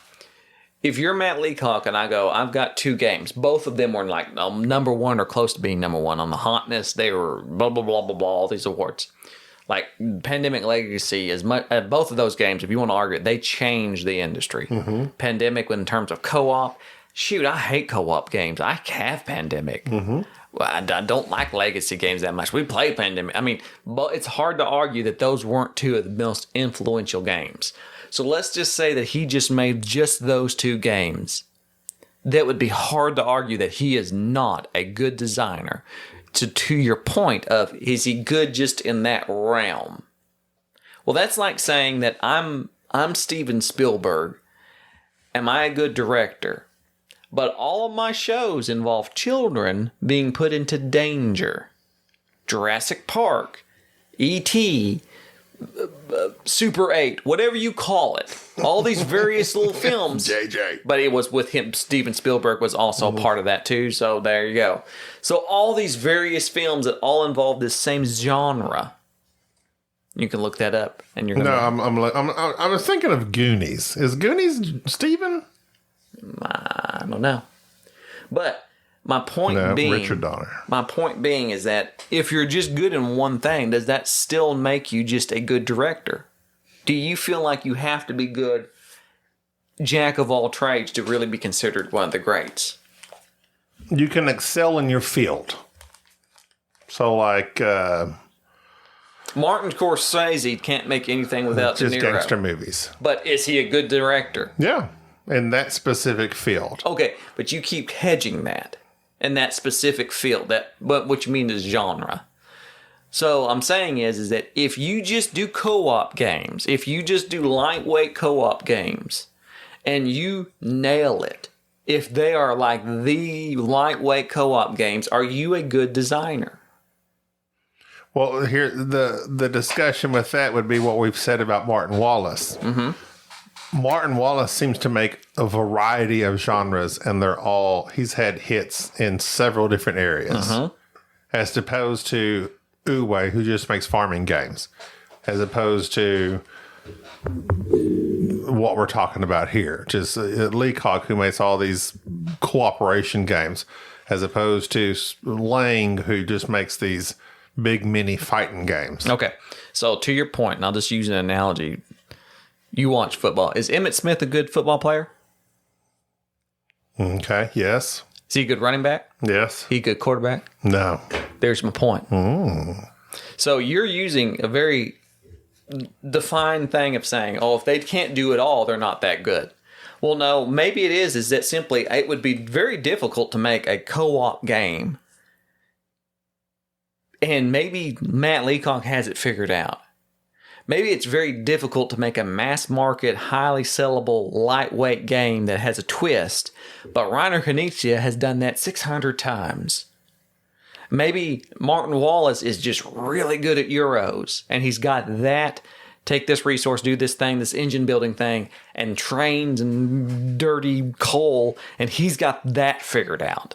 if you're Matt Leacock and I go, I've got 2 games. Both of them were like number 1 or close to being number 1 on the hotness. They were blah, blah, blah, blah, blah, all these awards. Like Pandemic Legacy, both of those games, if you want to argue it, they changed the industry. Mm-hmm. Pandemic, in terms of co-op, shoot, I hate co-op games. I have Pandemic. Mm-hmm. Well, I don't like legacy games that much. We play Pandemic. I mean, but it's hard to argue that those weren't 2 of the most influential games. So let's just say that he just made just those 2 games. That would be hard to argue that he is not a good designer. To your point of, is he good just in that realm? Well, that's like saying that I'm Steven Spielberg. Am I a good director? But all of my shows involve children being put into danger. Jurassic Park, E.T., Super 8, whatever you call it. All these various little films. JJ. But it was with him. Steven Spielberg was also a part of that too. So there you go. So all these various films that all involve this same genre. You can look that up, and you're gonna. No, I was thinking of Goonies. Is Goonies Steven? I don't know. But my point being, Richard Donner. My point being is that if you're just good in one thing, does that still make you just a good director? Do you feel like you have to be good, jack of all trades, to really be considered one of the greats? You can excel in your field. So, like, Martin Scorsese can't make anything without just De Niro. gangster movies. But is he a good director? Yeah, in that specific field. Okay, but you keep hedging that in that specific field. But what you mean is genre. So I'm saying is that if you just do co-op games, if you just do lightweight co-op games, and you nail it, if they are like the lightweight co-op games, are you a good designer? Well, here the discussion with that would be what we've said about Martin Wallace. Mm-hmm. Martin Wallace seems to make a variety of genres, and he's had hits in several different areas, as opposed to Uwe, who just makes farming games, as opposed to what we're talking about here, just Leacock, who makes all these cooperation games, as opposed to Lang, who just makes these big mini fighting games. Okay, so to your point, and I'll just use an analogy. You watch football. Is Emmitt Smith a good football player? Okay, yes. Is he a good running back? Yes. He a good quarterback? No. There's my point. So you're using a very defined thing of saying, oh, if they can't do it all, they're not that good. Well, no, maybe it is that simply it would be very difficult to make a co-op game. And maybe Matt Leacock has it figured out. Maybe it's very difficult to make a mass market, highly sellable, lightweight game that has a twist, but Reiner Knizia has done that 600 times. Maybe Martin Wallace is just really good at Euros, and he's got that, take this resource, do this thing, this engine building thing, and trains and dirty coal, and he's got that figured out.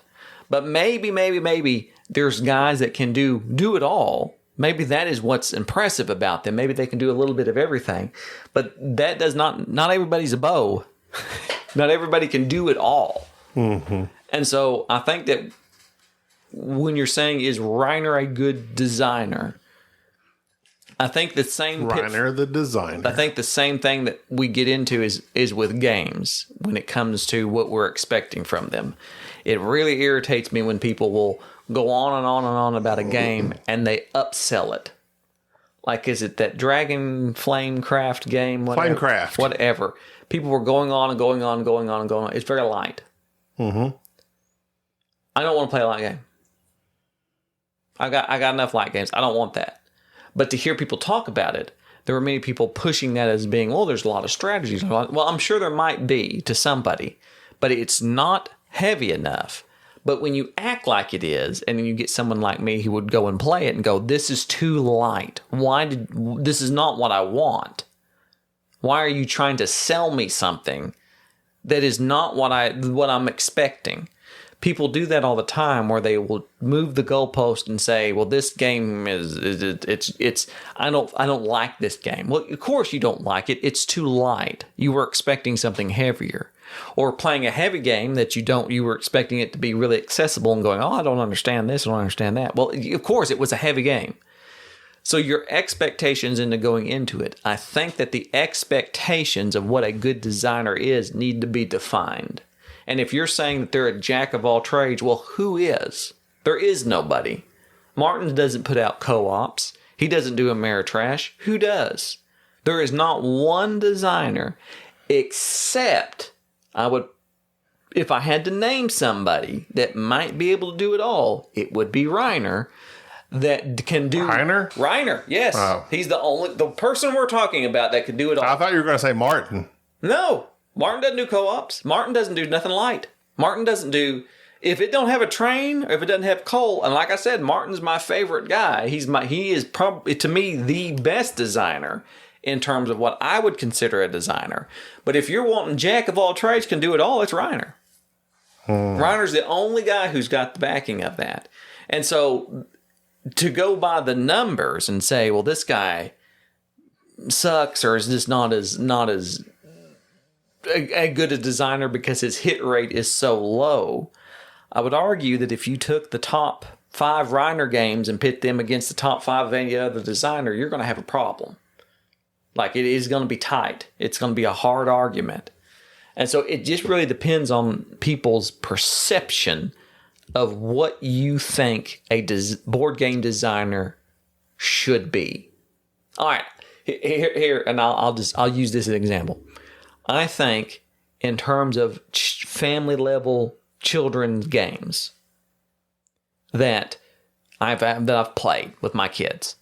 But maybe there's guys that can do it all. Maybe that is what's impressive about them. Maybe they can do a little bit of everything. But that does not everybody's a bow. Not everybody can do it all. Mm-hmm. And so I think that when you're saying, is Reiner a good designer? I think the same... Reiner the designer. I think the same thing that we get into is with games when it comes to what we're expecting from them. It really irritates me when people will go on and on and on about a game and they upsell it. Like, is it that Dragon Flamecraft game? Whatever, Flamecraft. Whatever. People were going on and going on and going on and going on. It's very light. Mm-hmm. I don't want to play a light game. I got enough light games. I don't want that. But to hear people talk about it, there were many people pushing that as being, well, there's a lot of strategies. Well, I'm sure there might be to somebody, but it's not heavy enough. But when you act like it is, and then you get someone like me who would go and play it and go, this is too light. This is not what I want. Why are you trying to sell me something that is not what I'm expecting? People do that all the time, where they will move the goalpost and say, well, this game I don't like this game. Well, of course you don't like it. It's too light. You were expecting something heavier. Or playing a heavy game that you were expecting it to be really accessible and going, oh, I don't understand this, I don't understand that. Well, of course, it was a heavy game. So your expectations into going into it, I think that the expectations of what a good designer is need to be defined. And if you're saying that they're a jack of all trades, well, who is? There is nobody. Martin doesn't put out co-ops. He doesn't do Ameritrash. Who does? There is not one designer except... if I had to name somebody that might be able to do it all, it would be Reiner. That can do Reiner, yes. Oh. He's the person we're talking about that could do it all. I thought you were going to say Martin. No, Martin doesn't do co-ops. Martin doesn't do nothing light. Martin doesn't do If it don't have a train, or if it doesn't have coal, and like I said, Martin's my favorite guy. He is probably, to me, the best designer in terms of what I would consider a designer. But if you're wanting jack of all trades, can do it all, it's Reiner. Reiner's the only guy who's got the backing of that. And so to go by the numbers and say, well, this guy sucks, or is just not as a good a designer because his hit rate is so low, I would argue that if you took the top 5 Reiner games and pit them against the top 5 of any other designer, you're going to have a problem. Like, it is going to be tight. It's going to be a hard argument. And so it just really depends on people's perception of what you think a board game designer should be. All right, here, and I'll use this as an example. I think in terms of family level children's games that I've played with my kids,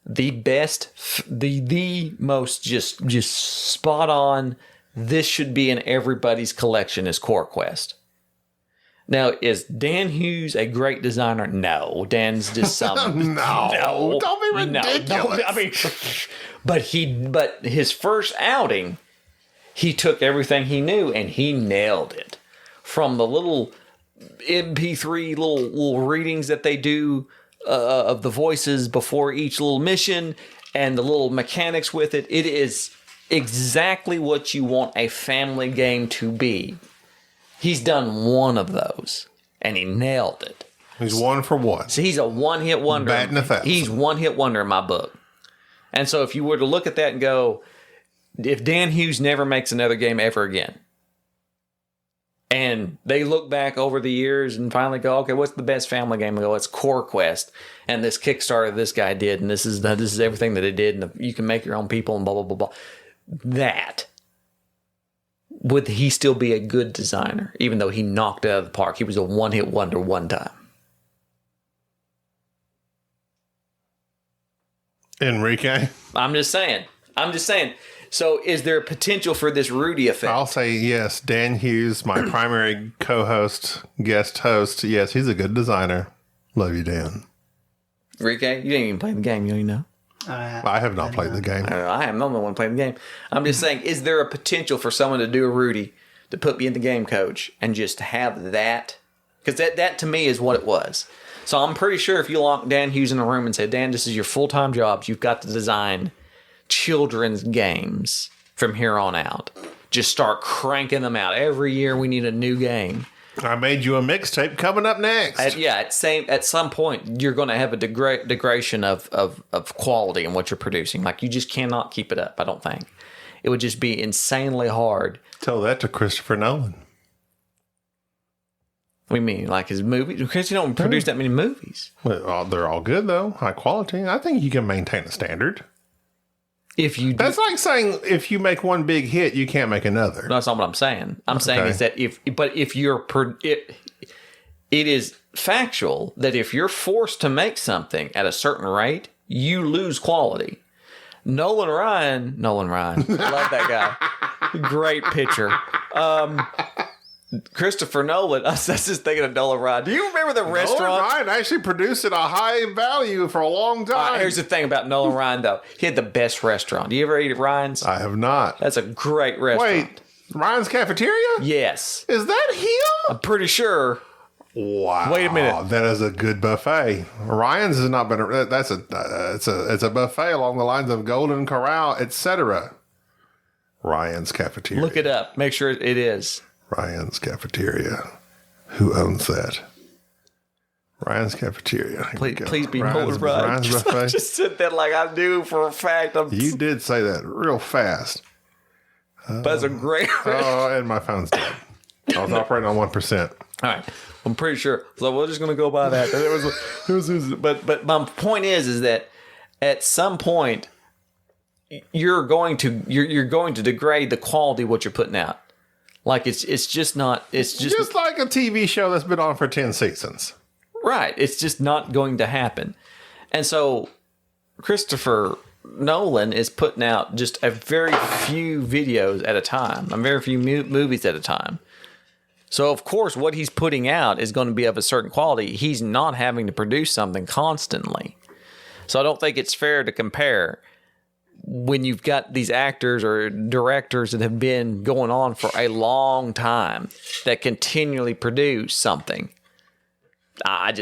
the best, the most just spot on, this should be in everybody's collection is Core Quest. Now, is Dan Hughes a great designer? No, Dan's just some no, don't be ridiculous. I mean, but his first outing, he took everything he knew and he nailed it. From the little MP3 little readings that they do of the voices before each little mission and the little mechanics with it, it is exactly what you want a family game to be. He's done one of those and he nailed it. He's 1 for 1. So he's a one-hit wonder. Batting 1,000. He's one-hit wonder in my book. And so if you were to look at that and go, if Dan Hughes never makes another game ever again, and they look back over the years and finally go, okay, what's the best family game? And go, it's Core Quest, and this Kickstarter this guy did, and this is everything that they did, and you can make your own people, and blah blah blah blah. That, would he still be a good designer, even though he knocked it out of the park? He was a one-hit wonder one time. Enrique? I'm just saying. So is there a potential for this Rudy effect? I'll say yes. Dan Hughes, my primary guest host. Yes, he's a good designer. Love you, Dan. Enrique, you didn't even play the game. You don't even know. I have not played the game. I am not the one playing the game. I'm just saying, is there a potential for someone to do a Rudy, to put me in the game coach, and just have that? Because that to me is what it was. So I'm pretty sure if you lock Dan Hughes in a room and say, Dan, this is your full-time job, you've got to design children's games from here on out. Just start cranking them out. Every year we need a new game. I made you a mixtape coming up next. At some point, you're going to have a degradation of quality in what you're producing. Like, you just cannot keep it up, I don't think. It would just be insanely hard. Tell that to Christopher Nolan. What do you mean? Like his movies? Because you don't produce that many movies. Well, they're all good, though. High quality. I think you can maintain a standard. That's like saying if you make one big hit, you can't make another. That's not what I'm saying. I'm saying is that if it is factual that if you're forced to make something at a certain rate, you lose quality. Nolan Ryan, I love that guy. Great pitcher. Christopher Nolan. I was just thinking of Nolan Ryan. Do you remember the restaurant? Nolan Ryan actually produced at a high value for a long time. Here's the thing about Nolan Ryan, though. He had the best restaurant. Do you ever eat at Ryan's? I have not. That's a great restaurant. Wait, Ryan's Cafeteria? Yes. Is that him? I'm pretty sure. Wow. Wait a minute. That is a good buffet. Ryan's has not been it's a buffet along the lines of Golden Corral, etc. Ryan's Cafeteria. Look it up. Make sure it is. Ryan's Cafeteria. Who owns that? Ryan's Cafeteria. Please be Nolan Ryan. Ryan's buffet. I just said that like I knew for a fact. You did say that real fast. That's a great. Oh, and my phone's dead. I was operating on 1%. All right, I'm pretty sure. So we're just gonna go by that. But my point is that at some point you're going to degrade the quality of what you're putting out. Like it's just not. It's just like a TV show that's been on for 10 seasons. Right. It's just not going to happen. And so Christopher Nolan is putting out just a very few videos at a time, very few movies at a time. So, of course, what he's putting out is going to be of a certain quality. He's not having to produce something constantly. So I don't think it's fair to compare when you've got these actors or directors that have been going on for a long time that continually produce something. I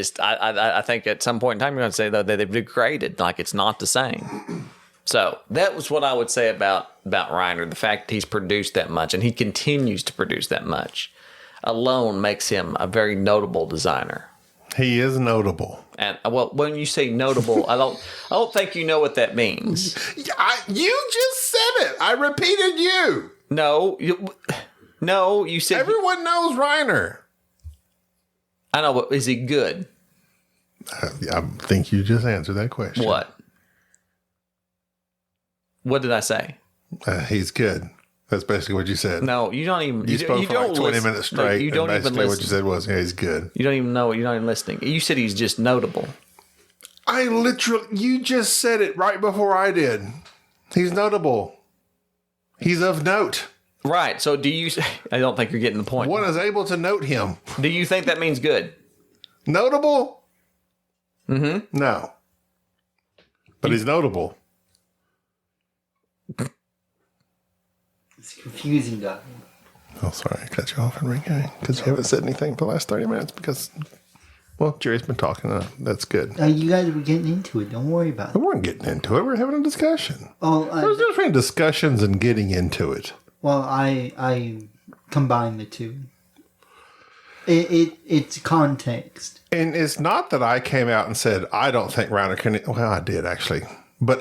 think at some point in time you're going to say, though, that they've degraded, like it's not the same. So that was what I would say about Reiner. The fact that he's produced that much and he continues to produce that much alone makes him a very notable designer. He is notable. And well, when you say notable, I don't think you know what that means. You just said it. I repeated you. No, you said everyone knows Reiner. I know, but is he good? I think you just answered that question. What? What did I say? He's good. That's basically what you said. No, you don't even. You spoke for like 20 minutes straight. You don't even listen. What you said was, yeah, he's good. You don't even know. You're not even listening. You said he's just notable. You just said it right before I did. He's notable. He's of note. Right. So do you, I don't think you're getting the point. One is able to note him. Do you think that means good? Notable? Mm-hmm. No. But he's notable. It's confusing, guy. Oh, sorry. I cut you off, Enrique. Because you haven't said anything for the last 30 minutes because, well, Jerry's been talking. That's good. You guys were getting into it. Don't worry about it. We weren't getting into it. We're having a discussion. Oh, There's a difference between discussions and getting into it. Well, I combine the two. It's context. And it's not that I came out and said, I don't think Reiner can... Well, I did, actually. But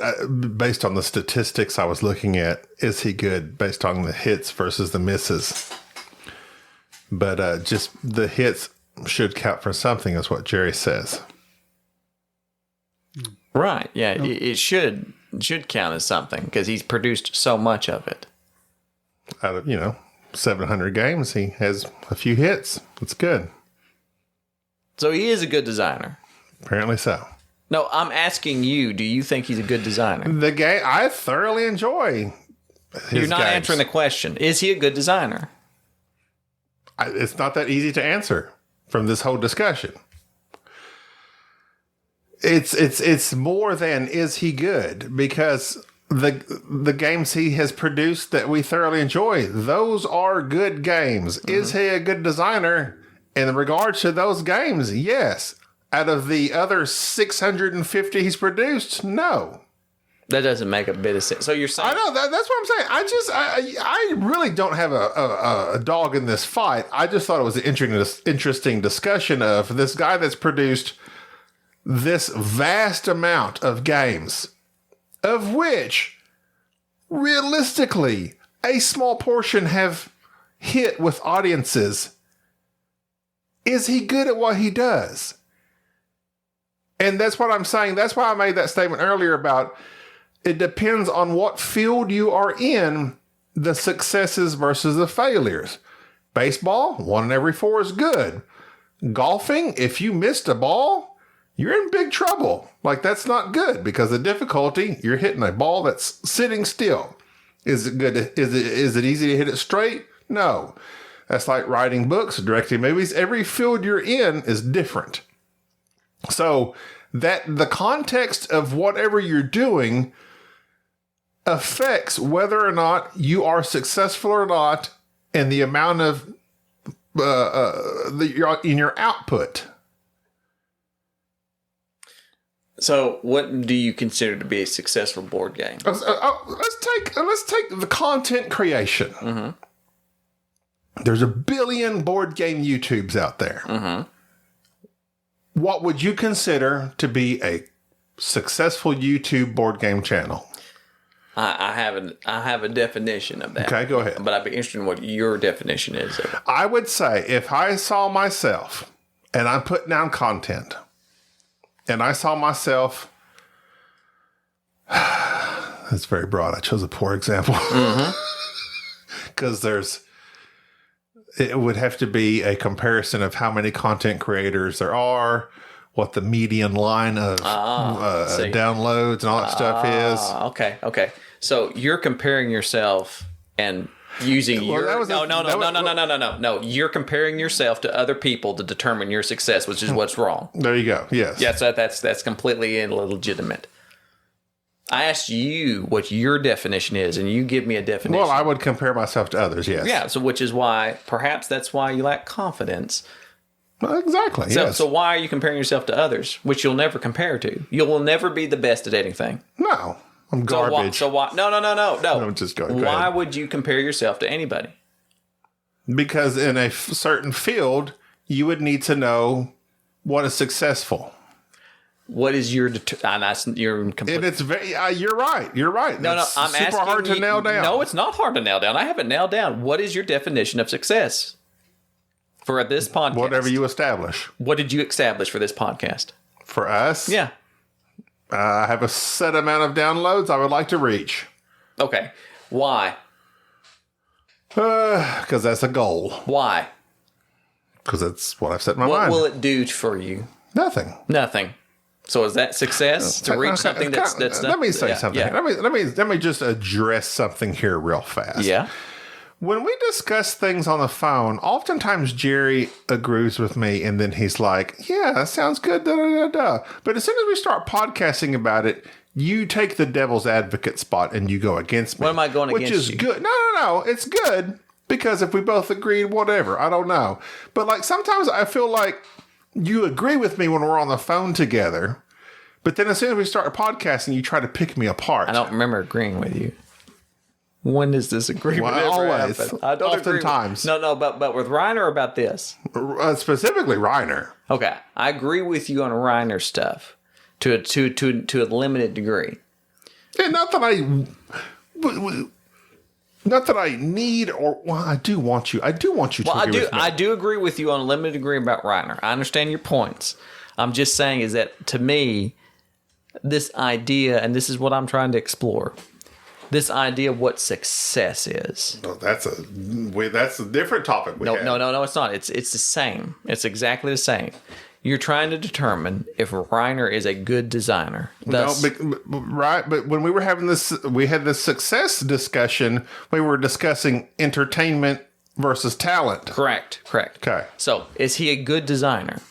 based on the statistics I was looking at, is he good based on the hits versus the misses? But just the hits should count for something, is what Jerry says. Right. Yeah, it should count as something because he's produced so much of it. Out of, 700 games, he has a few hits. It's good. So he is a good designer. Apparently so. No, I'm asking you, do you think he's a good designer? The game, I thoroughly enjoy his You're not games. answering the question. Is he a good designer? It's not that easy to answer from this whole discussion. It's more than is he good, because the games he has produced that we thoroughly enjoy, those are good games. Mm-hmm. Is he a good designer in regards to those games? Yes. Out of the other 650 he's produced, no. That doesn't make a bit of sense. So you're saying... I know, that's what I'm saying. I really don't have a dog in this fight. I just thought it was an interesting discussion of this guy that's produced this vast amount of games, of which, realistically, a small portion have hit with audiences. Is he good at what he does? And that's what I'm saying. That's why I made that statement earlier about it depends on what field you are in, the successes versus the failures. Baseball, 1 in every 4 is good. Golfing, if you missed a ball, you're in big trouble. Like, that's not good because the difficulty, you're hitting a ball that's sitting still. Is it good? Is it easy to hit it straight? No. That's like writing books, directing movies. Every field you're in is different. So that the context of whatever you're doing affects whether or not you are successful or not, and the amount of in your output. So, what do you consider to be a successful board game? Let's take the content creation. Mm-hmm. There's a billion board game YouTubes out there. Mm-hmm. What would you consider to be a successful YouTube board game channel? I have a definition of that. Okay, go ahead. But I'd be interested in what your definition is of it. I would say if I saw myself and I'm putting down content and I saw myself, that's very broad. I chose a poor example. Because it would have to be a comparison of how many content creators there are, what the median line of downloads and all that stuff is. Okay. So you're comparing yourself and Using Well, your that was a- no. You're comparing yourself to other people to determine your success, which is what's wrong. There you go. Yes. Yes, that's completely illegitimate. I asked you what your definition is, and you give me a definition. Well, I would compare myself to others. Yes. Yeah, so which is why, perhaps that's why you lack confidence. Well, exactly. So, yes. so why are you comparing yourself to others, which you'll never compare to? You will never be the best at anything. No, I'm garbage. So why? No. I'm just going. Go Why ahead. would you compare yourself to anybody? Because in a certain field, you would need to know what is successful. What is your you're And complete? it's very. You're right. You're right. No, It's I'm super asking hard to you- nail down. No, it's not hard to nail down. I have it nailed down. What is your definition of success for this podcast? Whatever you establish What did you establish for this podcast? for us. Yeah. I have a set amount of downloads I would like to reach. Okay. Why? Because that's a goal. Why? Because that's what I've set in my What mind. will it do for you? Nothing. Nothing. So is that success to reach something that's Let me say yeah, something. Yeah. Let me just address something here real fast. Yeah. When we discuss things on the phone, oftentimes Jerry agrees with me, and then he's like, "Yeah, that sounds good." Da, da, da, da. But as soon as we start podcasting about it, you take the devil's advocate spot and you go against me. What am I going Which against is you? good. No. It's good because if we both agreed, whatever. I don't know. But like sometimes I feel like you agree with me when we're on the phone together, but then as soon as we start podcasting, you try to pick me apart. I don't remember agreeing with you. When does this agreement Well, ever always. happen? I don't agree with- Oftentimes. No, but with Reiner about this. Specifically Reiner. Okay, I agree with you on Reiner stuff to a limited degree. And not that I need or well, I do want you. I do want you to Well, agree with me. I do agree with you on a limited degree about Reiner. I understand your points. I'm just saying is that to me, this idea, and this is what I'm trying to explore, this idea of what success is. No, that's a different topic. No, it's not. It's the same. It's exactly the same. You're trying to determine if Reiner is a good designer. Thus, Right, but when we were having this, we had this success discussion. We were discussing entertainment versus talent. correct. Okay. So, is he a good designer?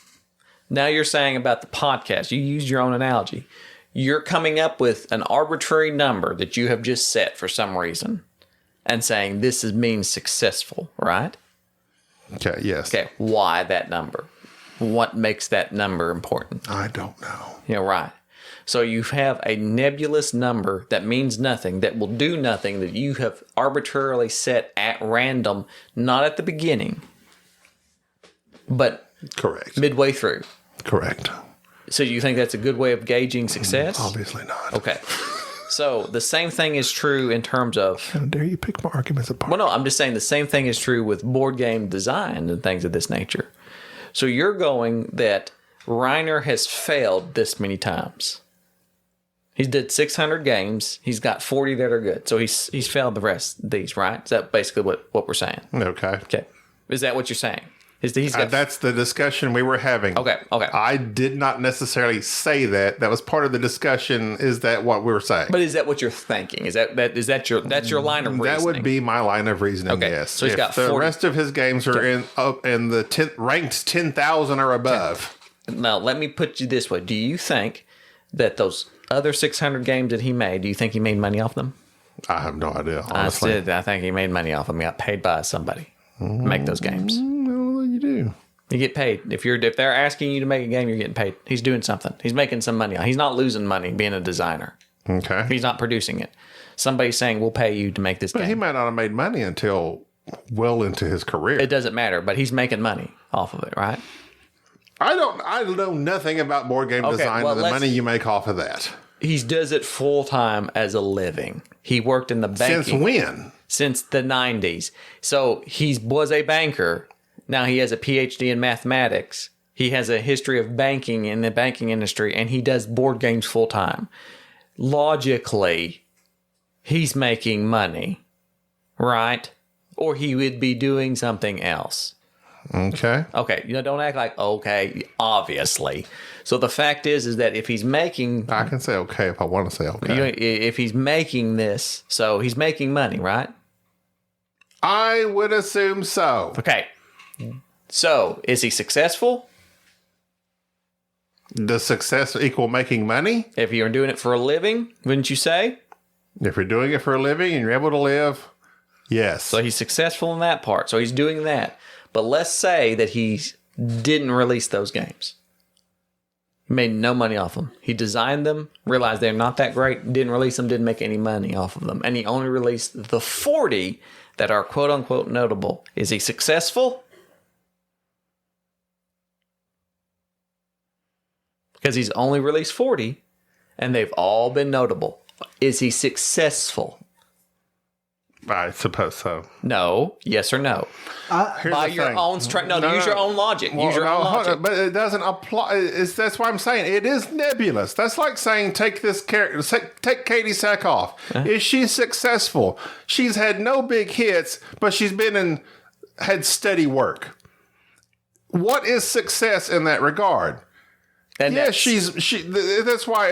Now you're saying about the podcast. You used your own analogy. You're coming up with an arbitrary number that you have just set for some reason and saying this means successful, right? Okay. Yes. Okay. Why that number? What makes that number important? I don't know. Yeah, right. So you have a nebulous number that means nothing, that will do nothing, that you have arbitrarily set at random, not at the beginning, but Correct. midway through. Correct. So you think that's a good way of gauging success? Obviously not. Okay. So the same thing is true in terms of... How dare you pick my arguments apart? Well, no, I'm just saying the same thing is true with board game design and things of this nature. So you're going that Reiner has failed this many times. He's did 600 games. He's got 40 that are good. So he's failed the rest of these, right? Is that basically what we're saying? Okay. Okay. Is that what you're saying? He's got That's the discussion we were having. Okay. I did not necessarily say that. That was part of the discussion. Is that what we were saying? But is that what you're thinking? Is that's your line of reasoning? That would be my line of reasoning. Okay, Yes. so he's if got the 40 rest of his games are in the ranked 10,000 or above. Now, let me put you this way. Do you think that those other 600 games that he made, do you think he made money off them? I have no idea. Honestly, I think he made money off them. He got paid by somebody to make those games. Well, you do. You get paid. If they're asking you to make a game, you're getting paid. He's doing something. He's making some money. He's not losing money being a designer. Okay. He's not producing it. Somebody's saying, we'll pay you to make this But game. he might not have made money until well into his career. It doesn't matter, but he's making money off of it, right? I know nothing about board game design well, and the money you make off of that. He does it full time as a living. He worked in the banking. Since when? Since the 90s. So he was a banker. Now he has a PhD in mathematics. He has a history of banking in the banking industry, and he does board games full time. Logically, he's making money, right? Or he would be doing something else. Okay. Okay, don't act like, okay, obviously. So the fact is that if he's making... I can say okay if I want to say okay. If he's making this, so he's making money, right? I would assume so. Okay. So, is he successful? Does success equal making money? If you're doing it for a living, wouldn't you say? If you're doing it for a living and you're able to live, yes. So he's successful in that part. So he's doing that. But let's say that he didn't release those games. He made no money off them. He designed them, realized they're not that great, didn't release them, didn't make any money off of them. And he only released the 40 that are quote unquote notable. Is he successful? Because he's only released 40 and they've all been notable. Is he successful? I suppose so. No. Yes or no? Here's By the your thing. own strength. No, use your own logic. Well, Use your own hold logic. on, but it doesn't apply. That's why I'm saying it is nebulous. That's like saying take this character, take Katie Sackhoff. Is she successful? She's had no big hits, but she's had steady work. What is success in that regard? And Yeah, that's- that's why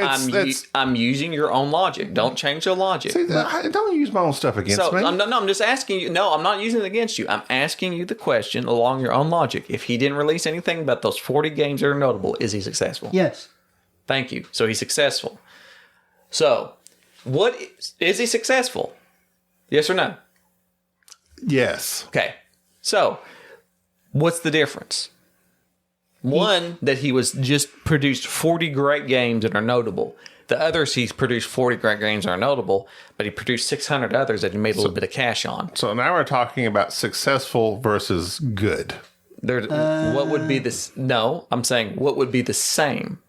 I'm using your own logic. Don't change your logic. See, don't use my own stuff against me. I'm just asking you. No, I'm not using it against you. I'm asking you the question along your own logic. If he didn't release anything but those 40 games that are notable, is he successful? Yes. Thank you. So he's successful. So, is he successful? Yes or no? Yes. Okay. So, what's the difference? One, that he was just produced 40 great games that are notable. The others, he's produced 40 great games that are notable, but he produced 600 others that he made a little bit of cash on. So now we're talking about successful versus good. What would be this? No, I'm saying what would be the same?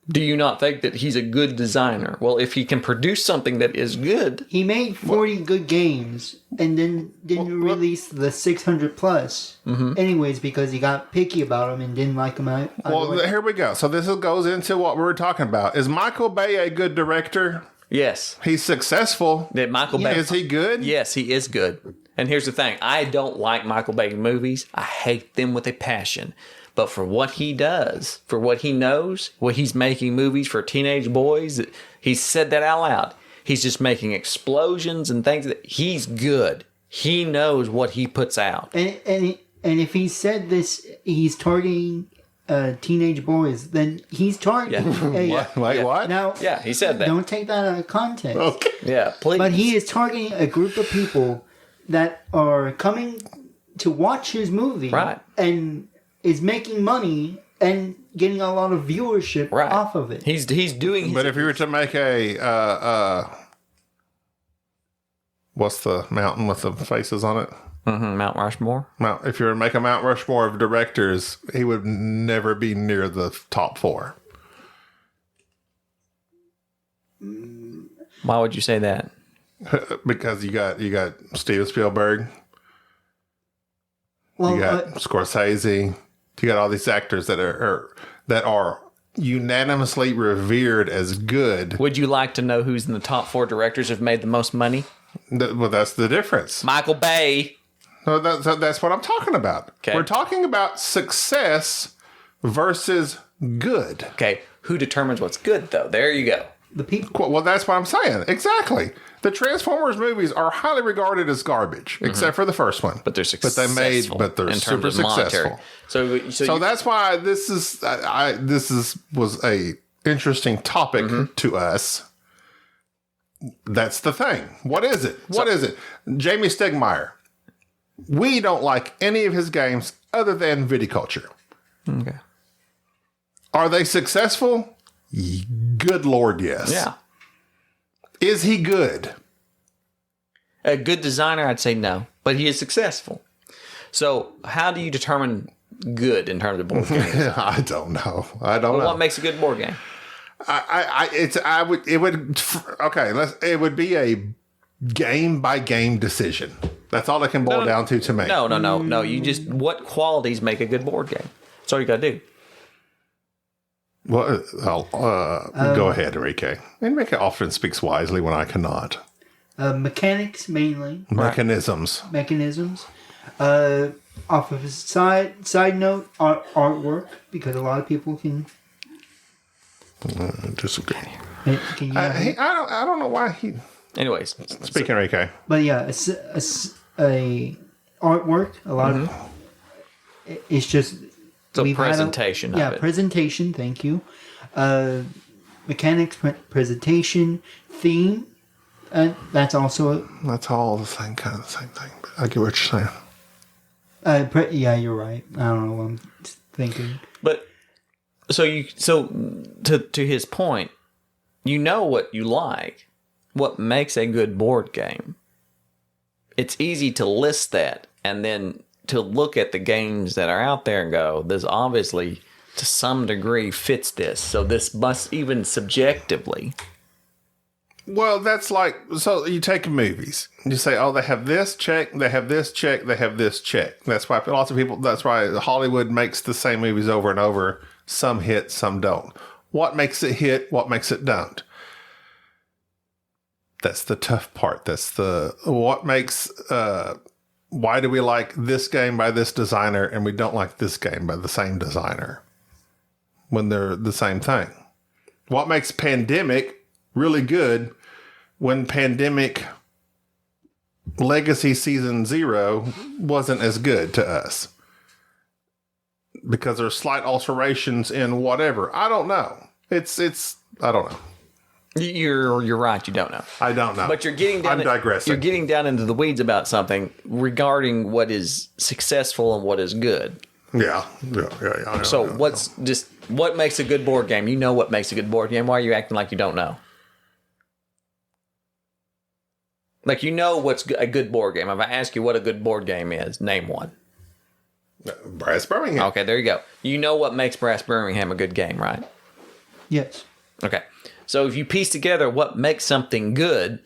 Do you not think that he's a good designer? Well, if he can produce something that is good. He made 40 good games and then didn't release the 600 plus. Anyways, because he got picky about them and didn't like them out. Well, here we go. So this goes into what we were talking about. Is Michael Bay a good director? Yes. He's successful. That Michael Bay. Is he good? Yes, he is good. And here's the thing. I don't like Michael Bay movies. I hate them with a passion. But for what he does, for what he knows, what he's making movies for teenage boys, he's said that out loud. He's just making explosions and things. He's good. He knows what he puts out. And if he said this, he's targeting teenage boys, then he's targeting. What? Now, Yeah, he said that. don't take that out of context. Okay. Yeah, please. But he is targeting a group of people that are coming to watch his movie. Right. And is making money and getting a lot of viewership off of it. He's doing. But if you were to make a what's the mountain with the faces on it? Mount Rushmore. If you were to make a Mount Rushmore of directors, he would never be near the top 4. Why would you say that? Because you got Steven Spielberg, Well, you got Scorsese, you got all these actors that are unanimously revered as good. Would you like to know who's in the top 4 directors who've made the most money? Well, that's the difference. Michael Bay. No, that's what I'm talking about. Okay. We're talking about success versus good. Okay, who determines what's good though? There you go. the people. Well, that's what I'm saying. Exactly. The Transformers movies are highly regarded as garbage, except for the first one. But they're successful. But they're in terms super of monetary. successful. So That's why this was a interesting topic to us. That's the thing. What is it? What is it? Jamie Stegmaier. We don't like any of his games other than Viticulture. Okay. Are they successful? Good Lord, yes. Yeah. Is he good? A good designer, I'd say no, but he is successful. So, how do you determine good in terms of board games? I don't know. I don't know. What makes a good board game? It would be a game by game decision. That's all it can boil down to me. No. You just, what qualities make a good board game? That's all you got to do. Well, go ahead, Enrique. Enrique often speaks wisely when I cannot. Mechanics mainly. Mechanisms. Off of his side note, artwork, because a lot of people can. Disagree. Can you I don't know why he. Anyways. Speak, Enrique. But yeah, a artwork, a lot of it's just a presentation of it. Presentation, thank you. Mechanics, presentation, theme, and that's also That's all the same thing. But I get what you're saying. yeah, you're right. I don't know what I'm thinking. But to his point, you know what you like, what makes a good board game. It's easy to list that and then to look at the games that are out there and go, this obviously to some degree fits this. So this must even subjectively. Well, that's like, so you take movies and you say, oh, they have this check, they have this check, they have this check. That's why lots of people, that's why Hollywood makes the same movies over and over. Some hit, some don't. What makes it hit? What makes it don't? That's the tough part. That's what makes, why do we like this game by this designer and we don't like this game by the same designer when they're the same thing? What makes Pandemic really good when Pandemic Legacy Season 0 wasn't as good to us? Because there's slight alterations in whatever. I don't know. It's I don't know. You're right. You don't know. I don't know. But you're getting down. I'm digressing. You're getting down into the weeds about something regarding what is successful and what is good. Yeah. So what makes a good board game? You know what makes a good board game. Why are you acting like you don't know? Like you know what's a good board game. If I ask you what a good board game is, name one. Brass Birmingham. Okay, there you go. You know what makes Brass Birmingham a good game, right? Yes. Okay. So if you piece together what makes something good,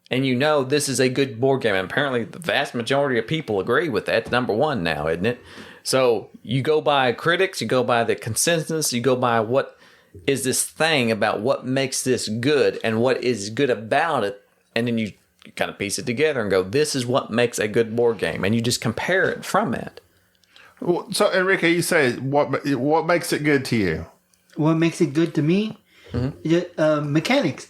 and you know this is a good board game, and apparently the vast majority of people agree with that. It's number one now, isn't it? So you go by critics, you go by the consensus, you go by what is this thing about what makes this good and what is good about it, and then you kind of piece it together and go, this is what makes a good board game, and you just compare it from that. So, Enrique, you say what makes it good to you? What makes it good to me? Mechanics.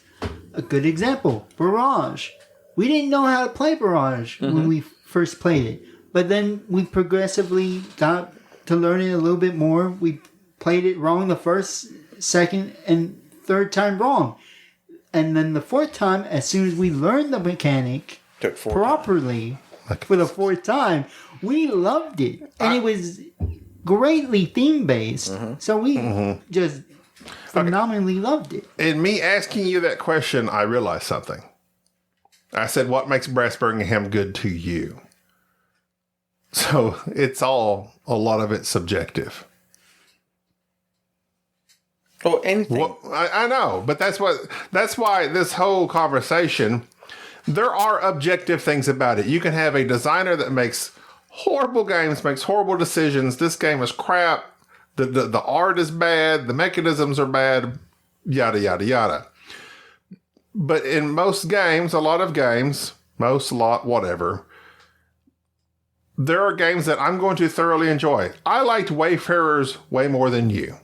A good example, Barrage. We didn't know how to play Barrage when we first played it. But then we progressively got to learn it a little bit more. We played it wrong the first, second, and third time wrong. And then the fourth time, as soon as we learned the mechanic properly for the fourth time, we loved it. And it was greatly theme-based. So we just phenomenally loved it. In me asking you that question, I realized something. I said, what makes Brass Birmingham good to you? So it's a lot of it's subjective. Oh, anything. Well, I know, but that's why this whole conversation, there are objective things about it. You can have a designer that makes horrible games, makes horrible decisions. This game is crap. The art is bad. The mechanisms are bad. Yada, yada, yada. But in most games, a lot of games, whatever, there are games that I'm going to thoroughly enjoy. I liked Wayfarers way more than you.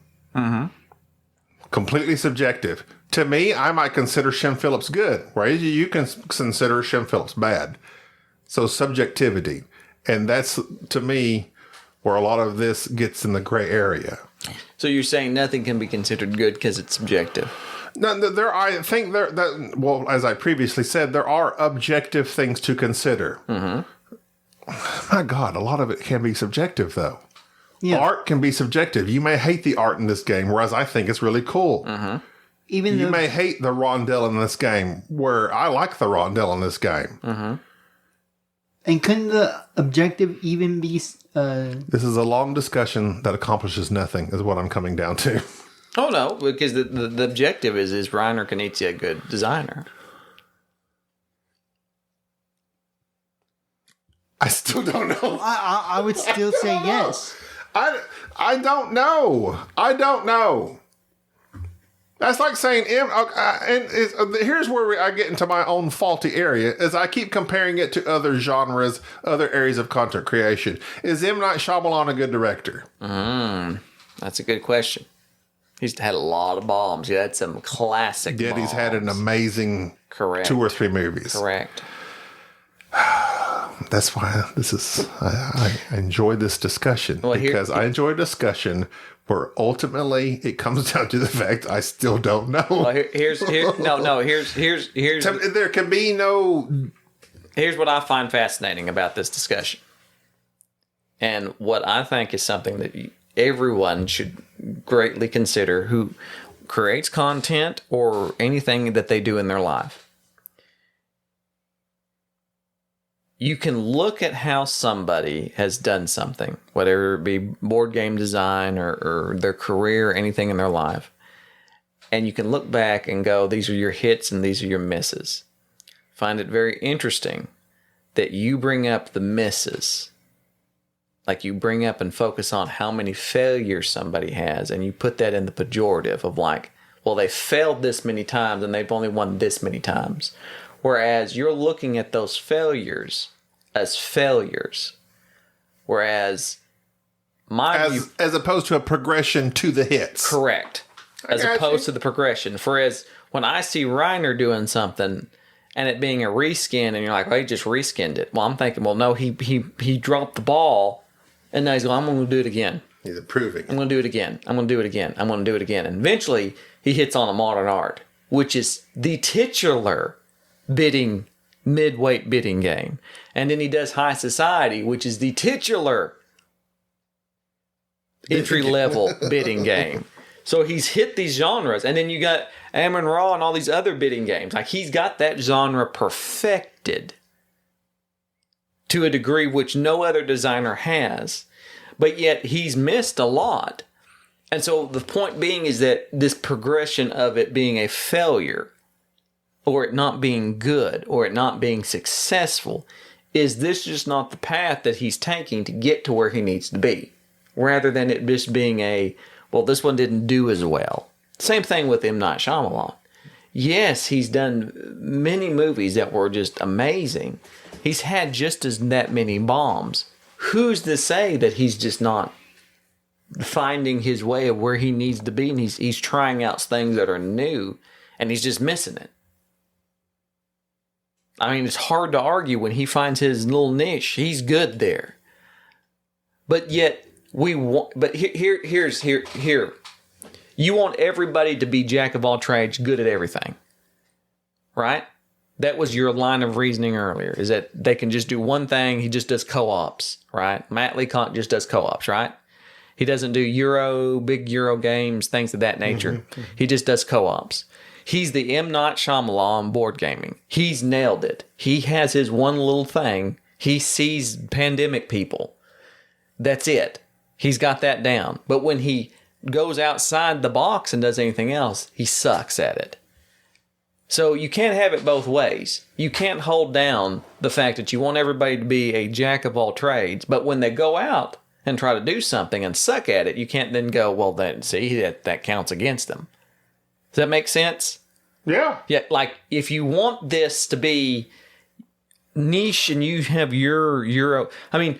Completely subjective. To me, I might consider Shem Phillips good, right? You can consider Shem Phillips bad. So subjectivity. And that's, to me, where a lot of this gets in the gray area. So you're saying nothing can be considered good because it's subjective? No, I think as I previously said, there are objective things to consider. My God, a lot of it can be subjective, though. Yeah. Art can be subjective. You may hate the art in this game, whereas I think it's really cool. You may hate the rondelle in this game, where I like the rondelle in this game. And couldn't the objective even be... This is a long discussion that accomplishes nothing, is what I'm coming down to. Oh, no, because the objective is Reiner Knizia a good designer? I still don't know. I would still say yes. I don't know. I don't know. That's like saying here's where I get into my own faulty area, is I keep comparing it to other genres, other areas of content creation. Is M. Night Shyamalan a good director? That's a good question. He's had a lot of bombs. He had some classic Yet bombs. he's had an amazing Correct. 2 or 3 movies. Correct. That's why this is. I enjoy this discussion because I enjoy a discussion where ultimately it comes down to the fact I still don't know. Well, here's there can be no. Here's what I find fascinating about this discussion, and what I think is something that everyone should greatly consider who creates content or anything that they do in their life. You can look at how somebody has done something, whether it be board game design or their career, or anything in their life. And you can look back and go, these are your hits and these are your misses. Find it very interesting that you bring up the misses. Like you bring up and focus on how many failures somebody has, and you put that in the pejorative of like, well, they failed this many times and they've only won this many times. Whereas you're looking at those failures as failures. Whereas as opposed to a progression to the hits. Correct. As opposed to the progression. Whereas when I see Reiner doing something and it being a reskin and you're like, well, he just reskinned it. Well, I'm thinking, well, no, he dropped the ball and now he's going, I'm going to do it again. He's improving. I'm going to do it again. I'm going to do it again. I'm going to do it again. And eventually he hits on a modern art, which is the titular midweight bidding game. And then he does High Society, which is the titular entry-level bidding game. So he's hit these genres. And then you got Amon Ra and all these other bidding games. Like he's got that genre perfected to a degree which no other designer has. But yet he's missed a lot. And so the point being is that this progression of it being a failure, or it not being good, or it not being successful, is this just not the path that he's taking to get to where he needs to be? Rather than it just being well, this one didn't do as well. Same thing with M. Night Shyamalan. Yes, he's done many movies that were just amazing. He's had just that many bombs. Who's to say that he's just not finding his way of where he needs to be, and he's trying out things that are new, and he's just missing it? I mean, it's hard to argue when he finds his little niche. He's good there. But yet, here. You want everybody to be jack of all trades, good at everything. Right? That was your line of reasoning earlier, is that they can just do one thing. He just does co-ops, right? Matt Leacock just does co-ops, right? He doesn't do big Euro games, things of that nature. He just does co-ops. He's the M. Night Shyamalan board gaming. He's nailed it. He has his one little thing. He sees pandemic people. That's it. He's got that down. But when he goes outside the box and does anything else, he sucks at it. So you can't have it both ways. You can't hold down the fact that you want everybody to be a jack of all trades, but when they go out and try to do something and suck at it, you can't then go, well, then see, that counts against them. Does that make sense? Yeah. Yeah, like if you want this to be niche and you have your Euro, I mean,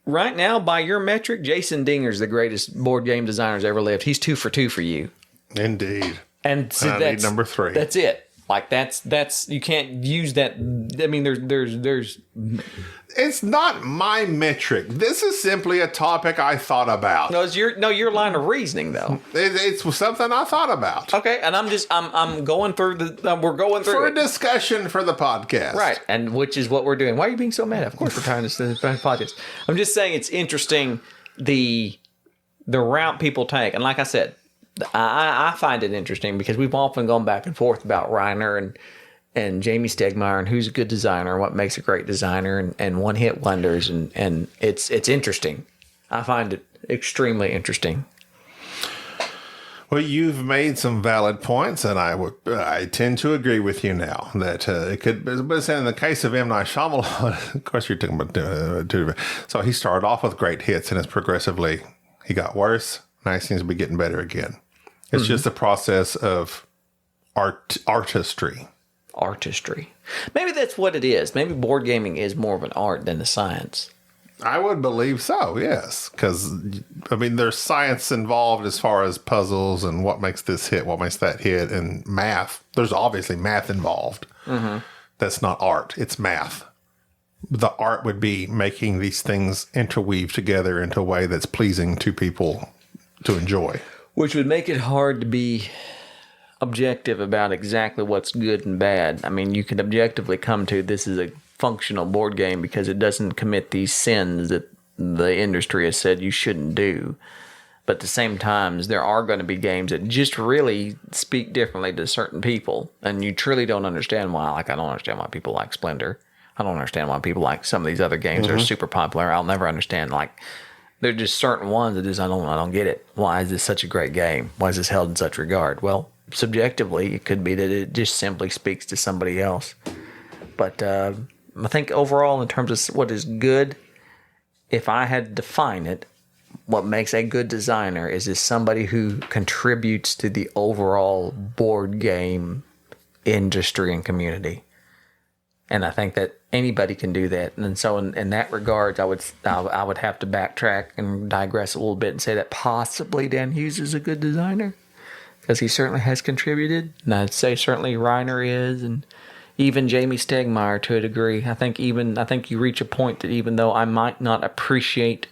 right now by your metric, Jason Dinger's the greatest board game designer's ever lived. He's 2 for 2 for you. Indeed. And so I need number 3. That's it. Like that's you can't use that. I mean, there's. It's not my metric. This is simply a topic I thought about. No, it's your line of reasoning though. It's something I thought about. Okay, and I'm going through we're going through for a discussion for the podcast, right? And which is what we're doing. Why are you being so mad? Of course, we're trying to podcast. I'm just saying it's interesting the route people take, and like I said, I find it interesting because we've often gone back and forth about Reiner and Jamie Stegmaier and who's a good designer and what makes a great designer and one-hit wonders, and it's interesting. I find it extremely interesting. Well, you've made some valid points, and I tend to agree with you now that it could. But in the case of M. Night Shyamalan, of course, you're talking about so he started off with great hits, and it's progressively he got worse. Now he seems to be getting better again. It's just a process of artistry. Maybe that's what it is. Maybe board gaming is more of an art than a science. I would believe so, yes. Because, I mean, there's science involved as far as puzzles and what makes this hit, what makes that hit, and math. There's obviously math involved. Mm-hmm. That's not art, it's math. The art would be making these things interweave together into a way that's pleasing to people to enjoy. Which would make it hard to be objective about exactly what's good and bad. I mean, you could objectively come to this is a functional board game because it doesn't commit these sins that the industry has said you shouldn't do. But at the same time, there are going to be games that just really speak differently to certain people, and you truly don't understand why. Like, I don't understand why people like Splendor. I don't understand why people like some of these other games that are super popular. I'll never understand. Like, there are just certain ones that just I don't get it. Why is this such a great game? Why is this held in such regard? Well, subjectively, it could be that it just simply speaks to somebody else. But I think overall, in terms of what is good, if I had to define it, what makes a good designer is somebody who contributes to the overall board game industry and community. And I think that anybody can do that. And so in that regard, I would have to backtrack and digress a little bit and say that possibly Dan Hughes is a good designer because he certainly has contributed. And I'd say certainly Reiner is, and even Jamie Stegmaier to a degree. I think you reach a point that even though I might not appreciate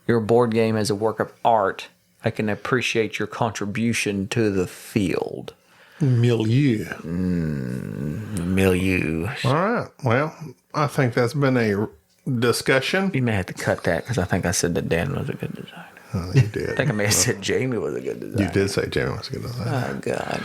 your board game as a work of art, I can appreciate your contribution to the field. Milieu. Milieu. All right. Well, I think that's been a discussion. You may have to cut that because I think I said that Dan was a good designer. Oh, you did. I think I may have said Jamie was a good designer. You did say Jamie was a good designer. Oh, God.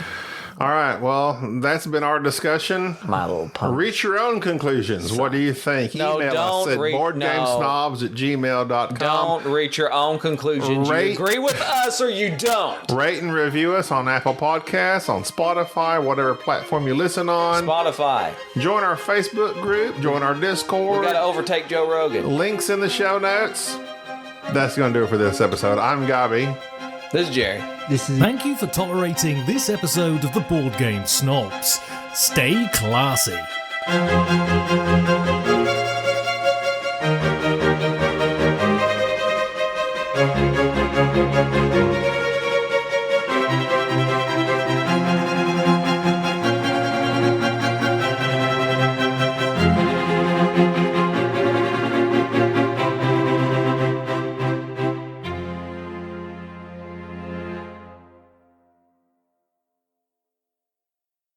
All right. Well, that's been our discussion. My little punk. Reach your own conclusions. What do you think? No, Email us at boardgamesnobs@gmail.com. Don't reach your own conclusions. You agree with us or you don't. Rate and review us on Apple Podcasts, on Spotify, whatever platform you listen on. Spotify. Join our Facebook group. Join our Discord. We got to overtake Joe Rogan. Links in the show notes. That's going to do it for this episode. I'm Gabi. This is Jerry. Thank you for tolerating this episode of the Board Game Snobs. Stay classy.